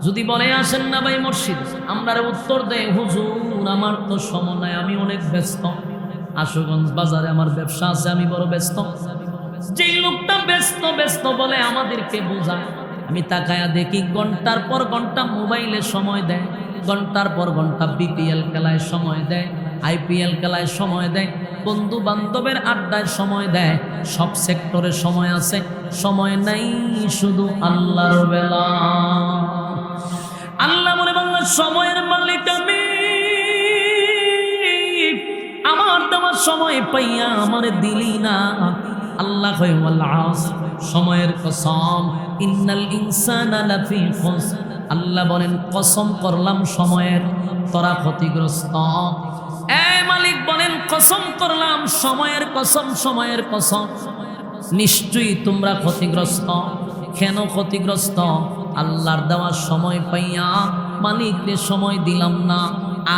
যদি বলে আসেন না ভাই মসজিদ, আমরা উত্তর দেয় হুজুর আমার তো সময় নাই, আমি অনেক ব্যস্ত, আশুগঞ্জ বাজারে আমার ব্যবসা আছে, আমি বড় ব্যস্ত। যেই লোকটা ব্যস্ত ব্যস্ত বলে আমাদেরকে বোঝায়, আমি তাকায়া দেখি ঘন্টার পর ঘন্টা মোবাইলে সময় দেয়, ঘন্টার পর ঘন্টা বিপিএল খেলায় সময় দেয়, আইপিএল খেলায় সময় দেয়, বন্ধু বান্ধবের আড্ডায় সময় দেয়, সব সেক্টরে সময় আছে, সময় নাই শুধু আল্লাহর বেলা। আল্লাহ বলে বাংলা সময়ের মালিক আমি, আমার দেওয়ার সময় পাইয়া আমারে দিলি না। আল্লাহ কয় ওয়াল আসর, সময়ের কসম, ইন্নাল ইনসানা লাফি খুসর। আল্লাহ বলেন কসম করলাম সময়ের, তোরা ক্ষতিগ্রস্ত। মালিক বলেন কসম করলাম সময়ের কসম, সময়ের কসম, নিশ্চয়ই তোমরা ক্ষতিগ্রস্ত। কেন ক্ষতিগ্রস্ত? আল্লাহর দেওয়া সময় পাইয়া মালিককে সময় দিলাম না,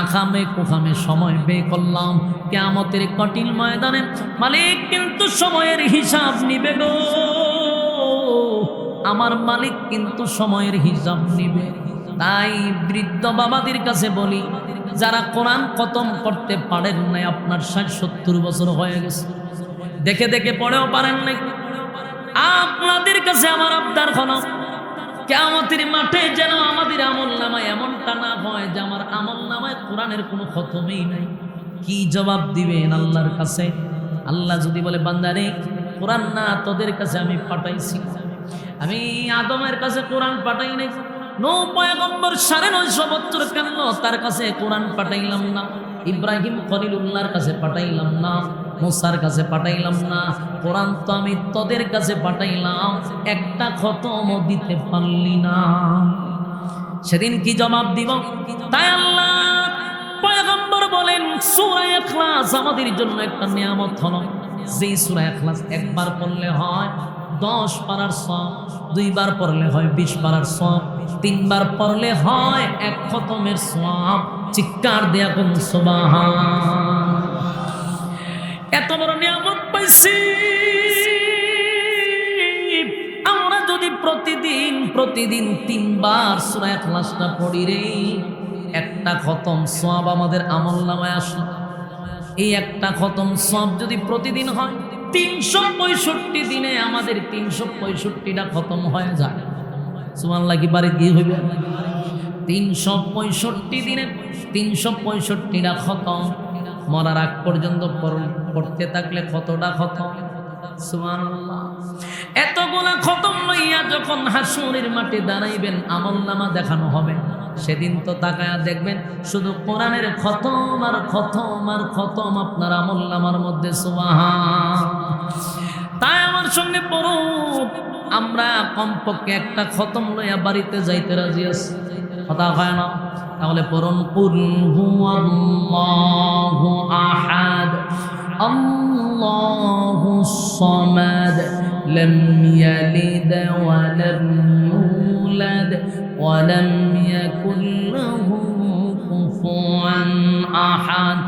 আখামে কুখামে সময় ব্যয় করলাম। কিয়ামতের কঠিন ময়দানে মালিক কিন্তু সময়ের হিসাব নিবে গো, আমার মালিক কিন্তু সময়ের হিসাব নিবে। তাই বৃদ্ধ বাবাদের কাছে বলি, যারা কোরআন খতম করতে পারেন নাই, আপনার 60-70 বছর হয়ে গেছে, দেখে দেখে পড়েও পারেন নাই, আপনাদের কাছে আমার আবদার হলো, কিয়ামতের মাঠে যেন আমাদের আমল নামায় এমনটা না হয় যে আমার আমল নামায় কোরআনের কোনো খতমই নাই। কি জবাব দিবেন আল্লাহর কাছে? আল্লাহ যদি বলে বান্দারে কোরআন না তোদের কাছে আমি পাঠাইছি, আমি আদমের কাছে কোরআন পাঠাই নাই, নূহ পয়গম্বর 950 বছর কান্ল, তার কাছে কোরআন পাঠাইলাম না, ইব্রাহিম খলিলুল্লাহর কাছে পাঠাইলাম না, মুসার কাছে পাঠাইলাম না, কোরআন তো আমি তোদের কাছে পাঠাইলাম, একটা খতম দিতে পারলি না। সেদিন কি জবাব দিব? তাই আল্লাহ পয়গম্বর বলেন সূরা ইখলাস আমাদের জন্য একটা নিয়ামত হলো। যেই সূরা ইখলাস একবার পড়লে হয় 10 পারার সওয়াব, 2 বার পড়লে হয় 20 পারার সওয়াব, 3 বার পড়লে হয় 1 খতমের সওয়াব। চিৎকার দেয়া কোন সুবহান। এত বড় নিয়ামত পাইছি, আমরা যদি প্রতিদিন 3 বার সূরা ইখলাসটা পড়ি রে, একটা খতম সওয়াব আমাদের আমলনামায় আসলো। এই একটা খতম সওয়াব যদি প্রতিদিন হয়, 365 দিনে আমাদের 365টা খতম হয়ে যায়। সুবহানাল্লাহ কি বাড়ি গিয়ে হইবে? 365 দিনে 365টা খতম, মরার আগ পর্যন্ত পড়তে থাকলে কতটা খতম? সুবহানাল্লাহ। এতগুলা খতম লইয়া যখন হাসরের মাঠে দাঁড়াইবেন, আমলনামা দেখানো হবে, সেদিন তো তাকায়া দেখবেন শুধু কোরআনের খতম আর খতম আর খতম আপনার আমলনামার মধ্যে। সুবহান। তাই আমার সঙ্গে পড়ুন, আমরা কমপক্ষে একটা খতম লইয়া বাড়িতে যাইতে রাজি আছি। কথা হয় না? তাহলে পড়ুন কুল হুয়াল্লাহু আহাদ আল্লাহুস সামাদ লাম ইয়ালিদ ওয়া লাম ইউলাদ ওয়া লাম ইয়াকুল লাহু কুফুয়ান আহাদ।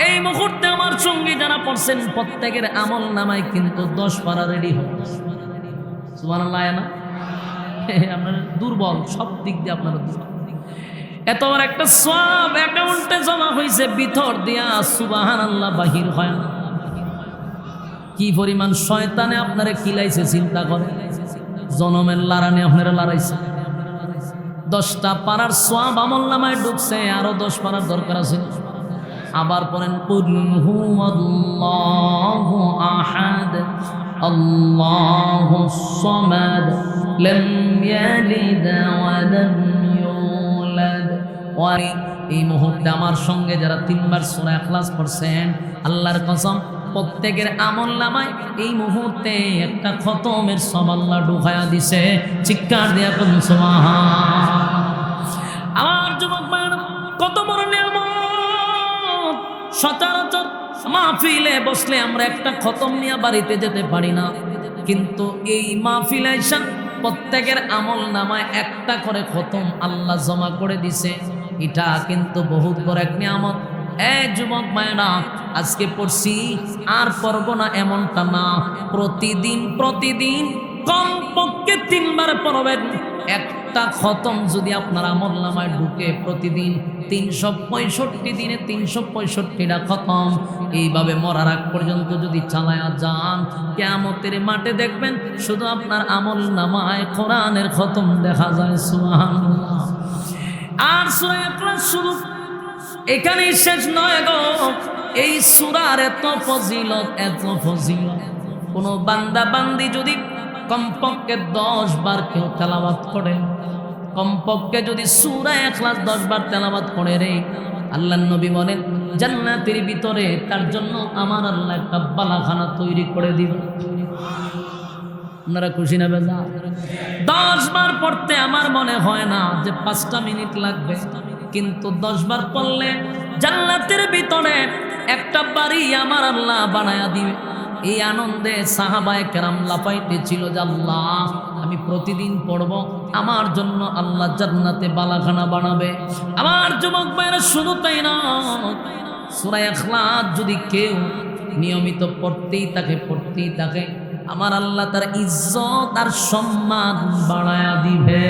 এই মুহূর্তে আমার সঙ্গে যারা পড়ছেন প্রত্যেকের আমল নামায় কিন্তু 10 পারা রেডি হবে। সুবহানাল্লাহ না? আপনারা দুর্বল, সব দিক দিয়ে আপনারা দুর্বল। এত বড় একটা সওয়াব অ্যাকাউন্টে জমা হয়েছে, ভিতর দিয়া সুবহানাল্লাহ বাহির হয় না। কি পরিমাণ শয়তানে আপনারে কিলাইছে চিন্তা করে। জনমের লারানে আপনারা লারাইছে। 10টা পারার সওয়াব আমলনামায় ঢুকছে, আরো 10 পারার দরকার আছে। আবার পড়েন কুল হুয়াল্লাহু আহাদ আল্লাহুস সামাদ লাম ইয়ালিদ ওয়া লাম ইউলাদ। এই মুহূর্তে আমার সঙ্গে যারা 3 বার সূরা ইখলাস পড়ছেন, আল্লাহর কসম প্রত্যেকের আমলনামায় এই মুহূর্তে একটা খতমের সওয়াব আল্লাহ ঢুকায়া দিছে। চিৎকার দিয়া বলুন সুবহান। আমার যুবক ভাইরা, কত বড় নিয়ামত! সচরাচর মাহফিলে বসলে আমরা একটা খতম নিয়ে বাড়িতে যেতে পারি না, কিন্তু এই মাহফিলে এসে প্রত্যেকের আমলনামায় একটা করে খতম আল্লাহ জমা করে দিছে। এটা কিন্তু বহুত বড় এক নিয়ামত। যুবক মায়েরা, আজকে পড়ছি আর পড়ব না এমনটা না, প্রতিদিন কমপক্ষে 3 বার পড়বেন। একটা খতম যদি আপনার আমলনামায় ঢুকে, প্রতিদিন 365 দিনে 365টা খতম এইভাবে মরার আগ পর্যন্ত যদি চালায়া যান, কিয়ামতের মাঠে দেখবেন শুধু আপনার আমলনামায় কোরআনের খতম দেখা যায়। সুবহানাল্লাহ। আর সূরা ইখলাস শুরু এখানেই শেষ নয় গো। এই সূরার এত ফজিলত, এত ফজিলত। কোন বান্দা বান্দি যদি কমপক্ষে 10 বার কেউ তেলাওয়াত করে, কমপক্ষে যদি সূরা ইখলাস 10 বার তেলাওয়াত করে রে, আল্লাহর নবী বলেন জান্নাতের ভিতরে তার জন্য আমার আল্লাহ একটা বালাখানা তৈরি করে দিবে। আপনারা খুশি না বেজা? 10 বার পড়তে আমার মনে হয় না যে 5টা মিনিট লাগবে, কিন্তু 10 বার পড়লে জান্নাতের ভিতরে একটা বাড়ি আমার আল্লাহ বানায়া দিবে। এই আনন্দে সাহাবায়ে কেরাম লাফাইতেছিল যে আল্লাহ, আমি প্রতিদিন পড়ব, আমার জন্য আল্লাহ জান্নাতে বালাখানা বানাবে। আমার যুবক ভাইরা, শুধু তাই না, সূরা ইখলাস যদি কেউ নিয়মিত পড়তেই থাকে, আমার আল্লাহ তার ইজ্জত আর সম্মান বাড়ায়া দিবে।